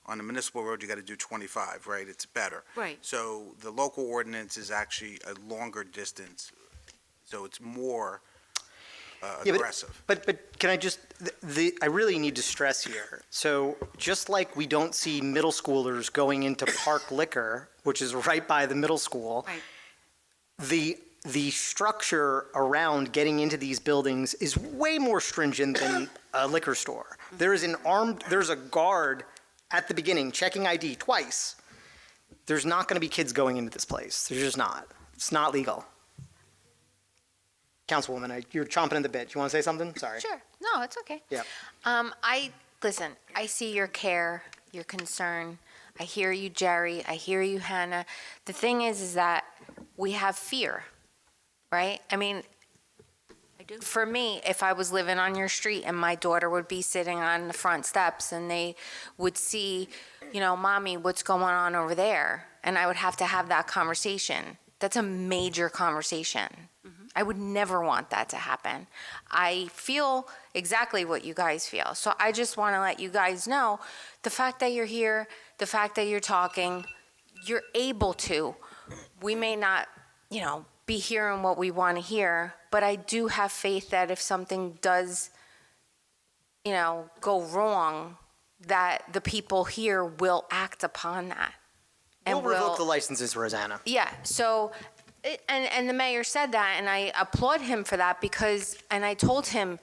on the municipal road, you got to do 25, right? It's better. Right. So the local ordinance is actually a longer distance, so it's more aggressive. But can I just, I really need to stress here. So just like we don't see middle schoolers going into Park Liquor, which is right by the middle school, Right. the structure around getting into these buildings is way more stringent than a liquor store. There's a guard at the beginning checking ID twice. There's not going to be kids going into this place. There's just not. It's not legal. Councilwoman, you're chomping at the bit. You want to say something? Sorry. Sure. No, it's okay. Yeah. Listen, I see your care, your concern. I hear you, Jerry. I hear you, Hannah. The thing is that we have fear, right? I mean, I do. for me, if I was living on your street and my daughter would be sitting on the front steps and they would see, Mommy, what's going on over there? And I would have to have that conversation. That's a major conversation. I would never want that to happen. I feel exactly what you guys feel. So I just want to let you guys know, the fact that you're here, the fact that you're talking, you're able to. We may not, be be hearing what we want to hear, but I do have faith that if something does, go wrong, that the people here will act upon that. We'll revoke the licenses, Rosanna. Yeah, so, and the mayor said that, and I applaud him for that because, and I told him,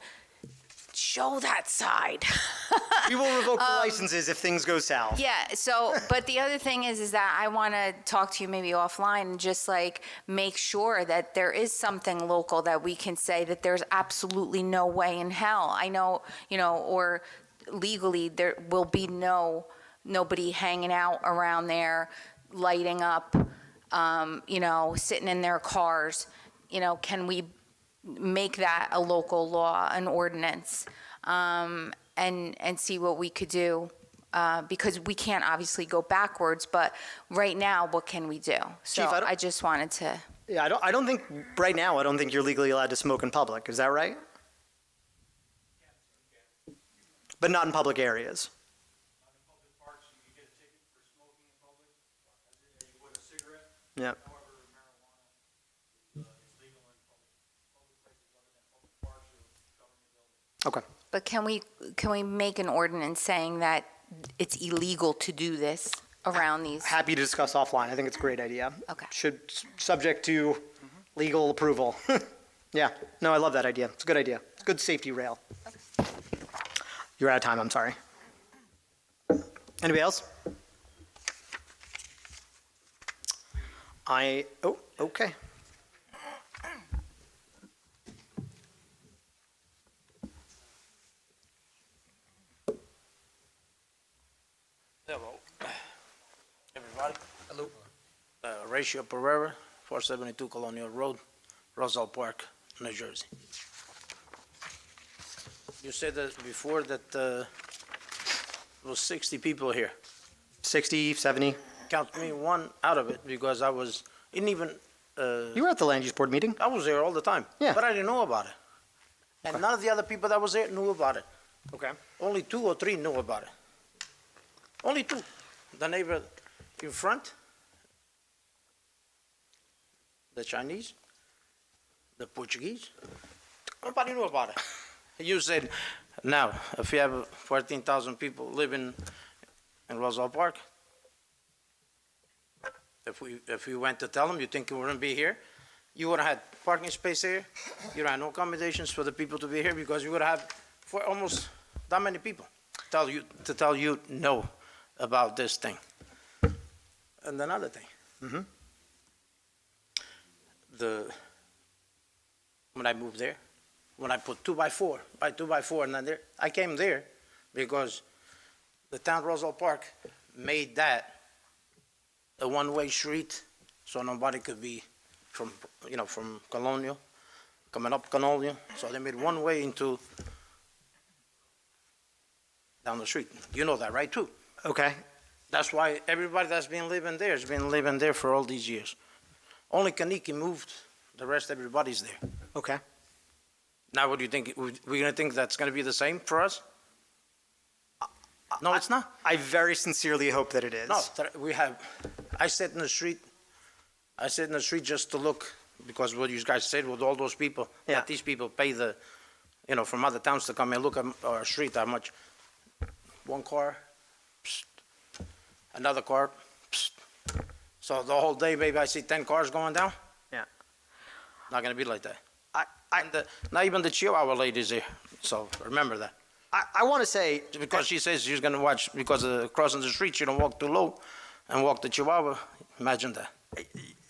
show that side. We will revoke the licenses if things go south. Yeah, so, but the other thing is that I want to talk to you maybe offline and just like make sure that there is something local that we can say that there's absolutely no way in hell. I know, or legally there will be nobody hanging out around there, lighting up, sitting in their cars. Can we make that a local law, an ordinance, and see what we could do? Because we can't obviously go backwards, but right now, what can we do? So Chief, I just wanted to. Yeah, I don't think, right now, I don't think you're legally allowed to smoke in public. Is that right? But not in public areas. Yeah. Okay. But can we make an ordinance saying that it's illegal to do this around these? Happy to discuss offline. I think it's a great idea. Okay. Subject to legal approval. Yeah. No, I love that idea. It's a good idea. It's a good safety rail. You're out of time. I'm sorry. Anybody else? Okay. Hello, everybody. Hello. Horatio Pereira, 472 Colonial Road, Roselle Park, New Jersey. You said that before that there was 60 people here. 60, 70. Count me one out of it because I didn't even. You were at the land use board meeting. I was there all the time. Yeah. But I didn't know about it. And none of the other people that was there knew about it. Okay. Only 2 or 3 knew about it. Only 2. The neighbor in front, the Chinese, the Portuguese. Nobody knew about it. You said, now, if you have 14,000 people living in Roselle Park, if we went to tell them, you think you wouldn't be here? You would have had parking space here. You would have no accommodations for the people to be here because you would have for almost that many people to tell you no about this thing. And another thing. When I moved there, when I put 2x4 by 2x4 and then there, I came there because the town Roselle Park made that a one-way street so nobody could be from Colonial, coming up Colonial. So they made one way into down the street. You know that, right, too? Okay. That's why everybody that's been living there has been living there for all these years. Only Kaniki moved, the rest everybody's there. Okay. Now what do you think? We're gonna think that's gonna be the same for us? No, it's not. I very sincerely hope that it is. No, I sit in the street just to look, because what you guys said with all those people, Yeah. that these people pay from other towns to come and look at our street, how much? One car, psst, another car, psst. So the whole day, maybe I see 10 cars going down? Yeah. Not gonna be like that. Not even the Chihuahua lady's here, so remember that. I want to say, because she says she's gonna watch, because of crossing the street, she don't walk too low and walk the Chihuahua. Imagine that.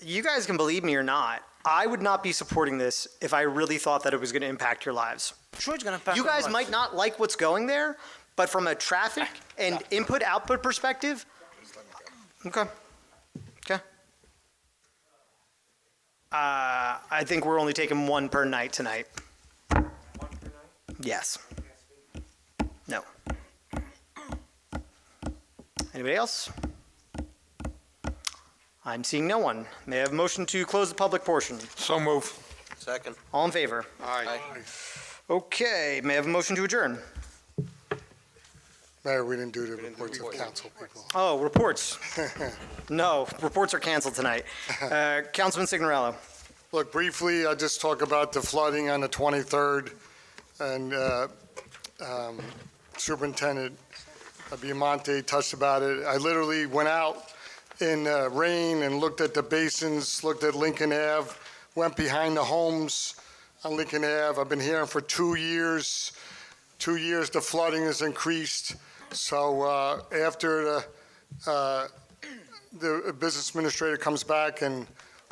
you guys can believe me or not, I would not be supporting this if I really thought that it was going to impact your lives. Sure, it's gonna impact. You our guys lives. might not like what's going there, but from a traffic and input-output perspective, okay. I think we're only taking one per night tonight. Yes. No. Anybody else? I'm seeing no one. May I have a motion to close the public portion? So move. Second. All in favor? Aye. Okay, may I have a motion to adjourn? Mayor, we didn't do the reports of council people. Oh, reports. No, reports are canceled tonight. Councilman Signorello. Look, briefly, I'll just talk about the flooding on the 23rd, and Superintendent Biamonte touched about it. I literally went out in rain and looked at the basins, looked at Lincoln Ave, went behind the homes on Lincoln Ave. I've been here for 2 years. 2 years, the flooding has increased. So after the business administrator comes back, and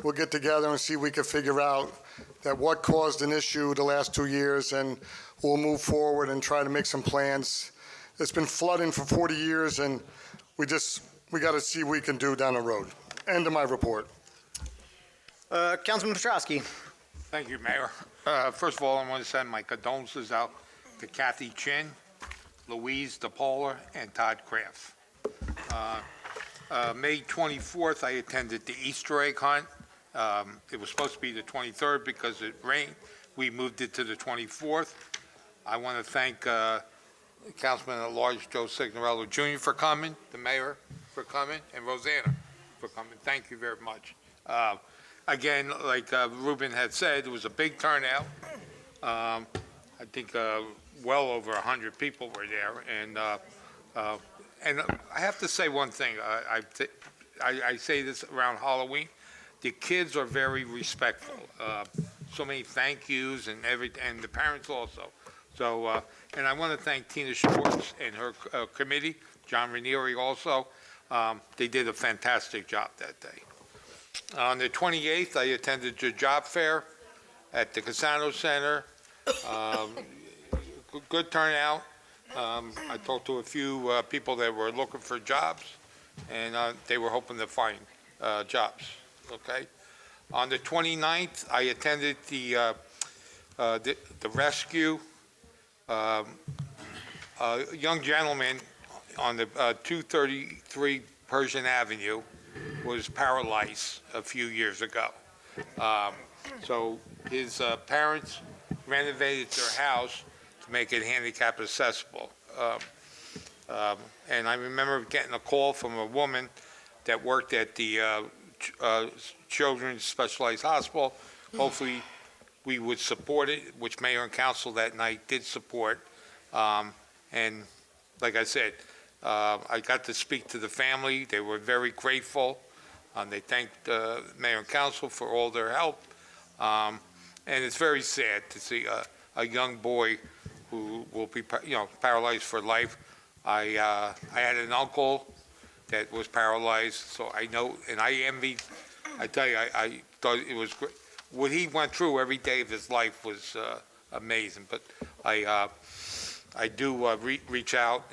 we'll get together and see if we can figure out that what caused an issue the last 2 years, and we'll move forward and try to make some plans. It's been flooding for 40 years, and we got to see what we can do down the road. End of my report. Councilman Petrowski. Thank you, Mayor. First of all, I want to send my condolences out to Kathy Chin, Louise DePaula, and Todd Kraft. May 24th, I attended the Easter egg hunt. It was supposed to be the 23rd because it rained. We moved it to the 24th. I want to thank Councilman at Large Joe Signorello Jr. for coming, the mayor for coming, and Rosanna for coming. Thank you very much. Again, like Ruben had said, it was a big turnout. I think well over 100 people were there, and I have to say one thing. I say this around Halloween. The kids are very respectful. So many thank yous and the parents also. So, and I want to thank Tina Schwartz and her committee, John Ranieri also. They did a fantastic job that day. On the 28th, I attended the job fair at the Casano Center. Good turnout. I talked to a few people that were looking for jobs, and they were hoping to find jobs. Okay. On the 29th, I attended the rescue. A young gentleman on the 233 Persian Avenue was paralyzed a few years ago. So his parents renovated their house to make it handicap accessible. And I remember getting a call from a woman that worked at the Children's Specialized Hospital. Hopefully we would support it, which mayor and council that night did support. And like I said, I got to speak to the family. They were very grateful. They thanked the mayor and council for all their help. And it's very sad to see a young boy who will be, paralyzed for life. I had an uncle that was paralyzed, so I know, and I envied. I tell you, I thought it was great. What he went through every day of his life was amazing. But I do reach out,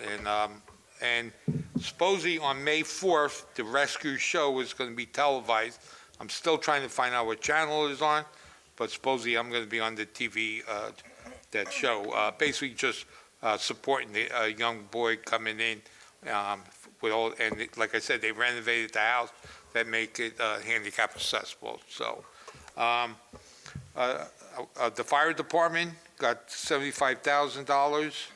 and supposedly on May 4th, the rescue show is going to be televised. I'm still trying to find out what channel it is on, but supposedly I'm going to be on the TV, that show, basically just supporting the young boy coming in with all, and like I said, they renovated the house that make it handicap accessible. So the fire department got $75,000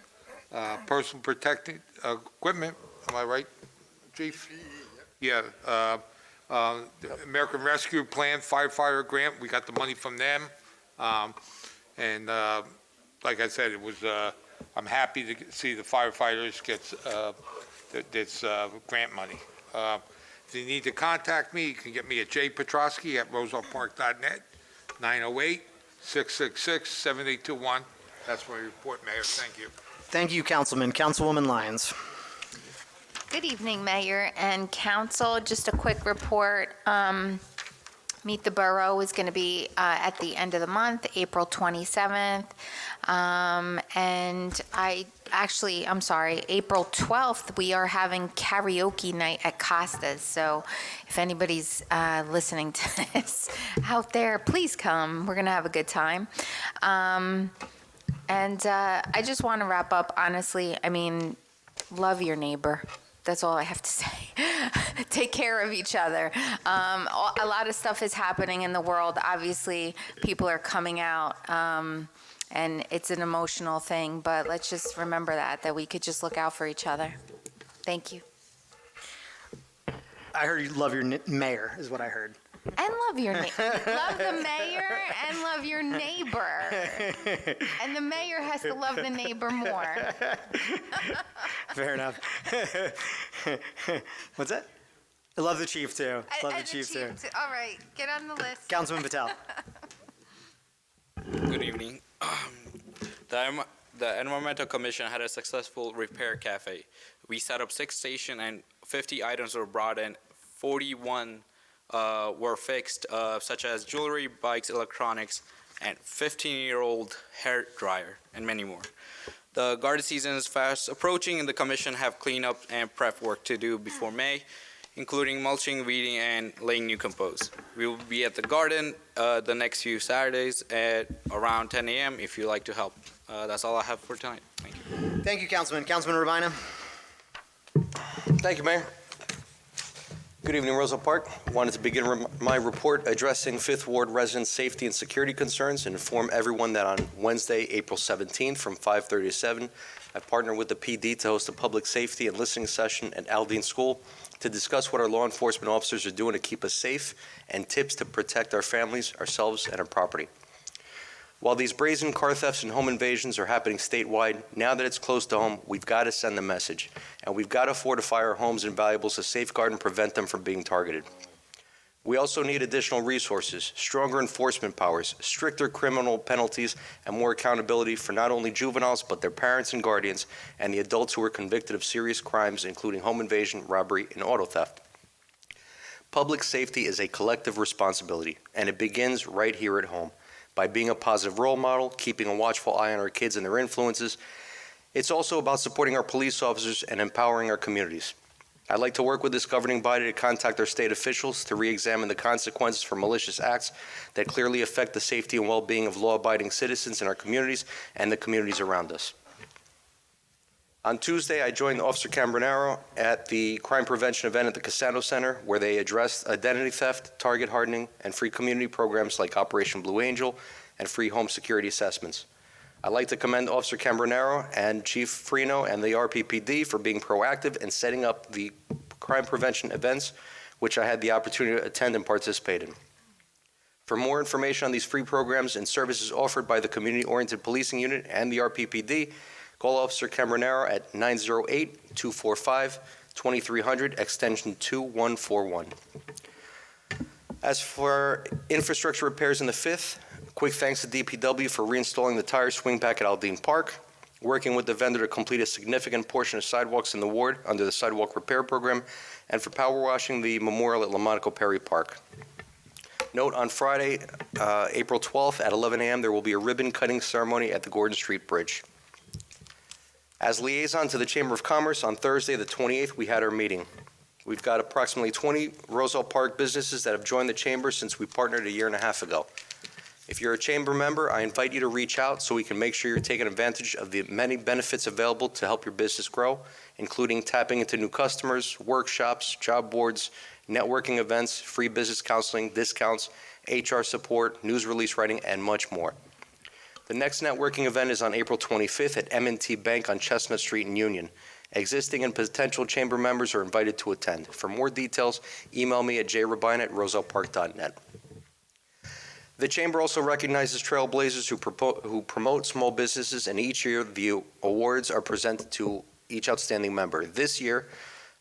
personal protective equipment. Am I right, Chief? Yeah. The American Rescue Plan firefighter grant, we got the money from them. And like I said, it was, I'm happy to see the firefighters get this grant money. If you need to contact me, you can get me at jpetrosky@rosellepark.net, 908-666-7821. That's my report, Mayor. Thank you. Thank you, Councilman. Councilwoman Lyons. Good evening, Mayor and Council. Just a quick report. Meet the Borough is going to be at the end of the month, April 27th. And I'm sorry, April 12th, we are having karaoke night at Costa's. So if anybody's listening to this out there, please come. We're going to have a good time. And I just want to wrap up, honestly. I mean, love your neighbor. That's all I have to say. Take care of each other. A lot of stuff is happening in the world. Obviously, people are coming out, and it's an emotional thing. But let's just remember that we could just look out for each other. Thank you. I heard you love your mayor, is what I heard. And love your love the mayor and love your neighbor. And the mayor has to love the neighbor more. Fair enough. What's that? I love the chief too. Love the chief too. All right, get on the list. Councilman Patel. Good evening. The Environmental Commission had a successful repair cafe. We set up 6 stations and 50 items were brought in. 41 were fixed, such as jewelry, bikes, electronics, and 15-year-old hair dryer, and many more. The garden season is fast approaching, and the commission have cleanup and prep work to do before May, including mulching, weeding, and laying new compost. We will be at the garden the next few Saturdays at around 10 a.m. if you'd like to help. That's all I have for tonight. Thank you. Thank you, Councilman. Councilman Urbina. Thank you, Mayor. Good evening, Roselle Park. Wanted to begin my report addressing 5th Ward residents' safety and security concerns and inform everyone that on Wednesday, April 17th from 5:30 to 7, I partnered with the PD to host a public safety and listening session at Aldine School to discuss what our law enforcement officers are doing to keep us safe and tips to protect our families, ourselves, and our property. While these brazen car thefts and home invasions are happening statewide, now that it's close to home, we've got to send a message, and we've got to fortify our homes and valuables to safeguard and prevent them from being targeted. We also need additional resources, stronger enforcement powers, stricter criminal penalties, and more accountability for not only juveniles, but their parents and guardians, and the adults who are convicted of serious crimes, including home invasion, robbery, and auto theft. Public safety is a collective responsibility, and it begins right here at home. By being a positive role model, keeping a watchful eye on our kids and their influences. It's also about supporting our police officers and empowering our communities. I'd like to work with this governing body to contact our state officials to re-examine the consequences for malicious acts that clearly affect the safety and well-being of law-abiding citizens in our communities and the communities around us. On Tuesday, I joined Officer Cambronero at the crime prevention event at the Casano Center, where they addressed identity theft, target hardening, and free community programs like Operation Blue Angel and free home security assessments. I'd like to commend Officer Cambronero and Chief Freno and the RPPD for being proactive in setting up the crime prevention events, which I had the opportunity to attend and participate in. For more information on these free programs and services offered by the Community-Oriented Policing Unit and the RPPD, call Officer Cambronero at 908-245-2300, extension 2141. As for infrastructure repairs in the 5th, quick thanks to DPW for reinstalling the tire swingback at Aldine Park, working with the vendor to complete a significant portion of sidewalks in the ward under the sidewalk repair program, and for power washing the memorial at Lamonaco Perry Park. Note, on Friday, April 12th at 11 a.m., there will be a ribbon cutting ceremony at the Gordon Street Bridge. As liaison to the Chamber of Commerce, on Thursday, the 28th, we had our meeting. We've got approximately 20 Roselle Park businesses that have joined the Chamber since we partnered a year and a half ago. If you're a Chamber member, I invite you to reach out so we can make sure you're taking advantage of the many benefits available to help your business grow, including tapping into new customers, workshops, job boards, networking events, free business counseling, discounts, HR support, news release writing, and much more. The next networking event is on April 25th at M&T Bank on Chestnut Street in Union. Existing and potential Chamber members are invited to attend. For more details, email me at jrabine@rosellepark.net. The Chamber also recognizes trailblazers who promote small businesses, and each year the awards are presented to each outstanding member. This year,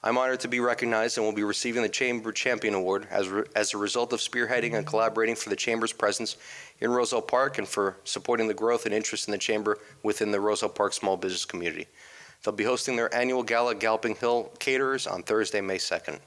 I'm honored to be recognized and will be receiving the Chamber Champion Award as a result of spearheading and collaborating for the Chamber's presence in Roselle Park and for supporting the growth and interest in the Chamber within the Roselle Park small business community. They'll be hosting their annual gala at Galloping Hill Caterers on Thursday, May 2nd.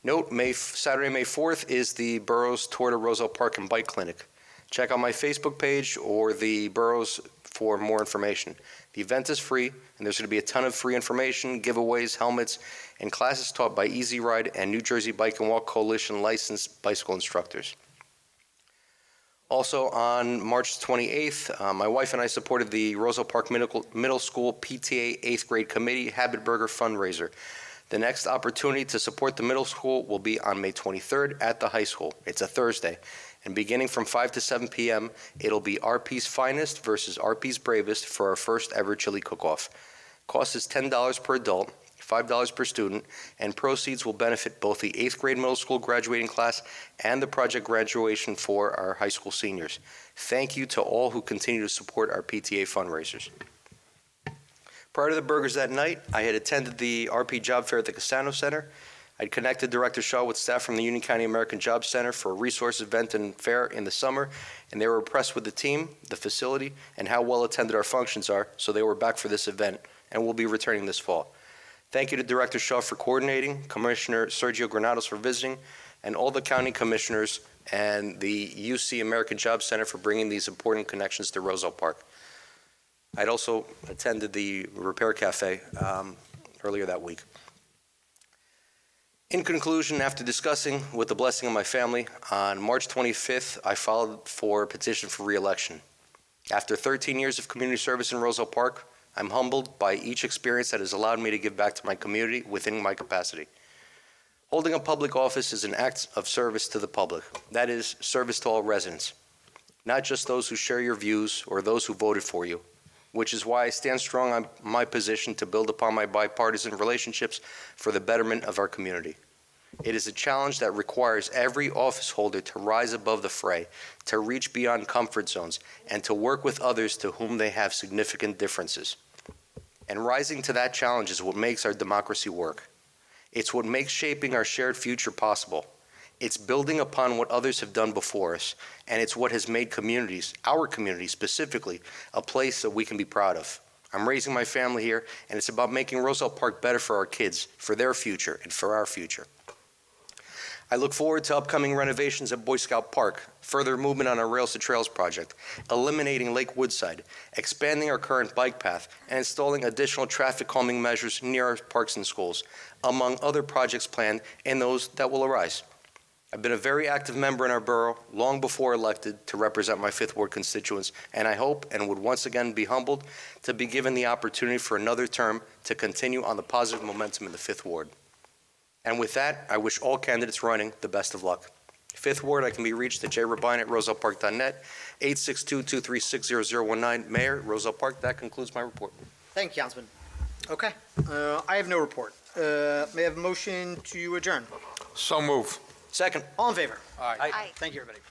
Note, Saturday, May 4th is the Borough's Tour to Roselle Park and Bike Clinic. Check out my Facebook page or the Borough's for more information. The event is free, and there's going to be a ton of free information, giveaways, helmets, and classes taught by Easy Ride and New Jersey Bike and Walk Coalition licensed bicycle instructors. Also, on March 28th, my wife and I supported the Roselle Park Middle School PTA 8th grade committee Habit Burger fundraiser. The next opportunity to support the middle school will be on May 23rd at the high school. It's a Thursday. And beginning from 5 to 7 p.m., it'll be RP's Finest versus RP's Bravest for our first ever chili cook-off. Cost is $10 per adult, $5 per student, and proceeds will benefit both the 8th grade middle school graduating class and the project graduation for our high school seniors. Thank you to all who continue to support our PTA fundraisers. Prior to the burgers that night, I had attended the RP Job Fair at the Castano Center. I'd connected Director Shaw with staff from the Union County American Job Center for a resource event and fair in the summer, and they were impressed with the team, the facility, and how well attended our functions are, so they were back for this event, and will be returning this fall. Thank you to Director Shaw for coordinating, Commissioner Sergio Granados for visiting, and all the county commissioners and the UC American Job Center for bringing these important connections to Roselle Park. I'd also attended the Repair Cafe earlier that week. In conclusion, after discussing with the blessing of my family, on March 25th, I filed for a petition for re-election. After 13 years of community service in Roselle Park, I'm humbled by each experience that has allowed me to give back to my community within my capacity. Holding a public office is an act of service to the public. That is, service to all residents, not just those who share your views or those who voted for you, which is why I stand strong on my position to build upon my bipartisan relationships for the betterment of our community. It is a challenge that requires every office holder to rise above the fray, to reach beyond comfort zones, and to work with others to whom they have significant differences. And rising to that challenge is what makes our democracy work. It's what makes shaping our shared future possible. It's building upon what others have done before us, and it's what has made communities, our community specifically, a place that we can be proud of. I'm raising my family here, and it's about making Roselle Park better for our kids, for their future, and for our future. I look forward to upcoming renovations at Boy Scout Park, further movement on our Rails to Trails project, eliminating Lake Woodside, expanding our current bike path, and installing additional traffic calming measures near our parks and schools, among other projects planned and those that will arise. I've been a very active member in our borough long before elected to represent my 5th Ward constituents, and I hope and would once again be humbled to be given the opportunity for another term to continue on the positive momentum in the 5th Ward. And with that, I wish all candidates running the best of luck. 5th Ward, I can be reached at jrabine@rosellepark.net, 862-236-0019. Mayor, Roselle Park, that concludes my report. Thank you, Councilman. Okay, I have no report. May I have a motion to adjourn? So move. Second. All in favor? Aye. Thank you, everybody.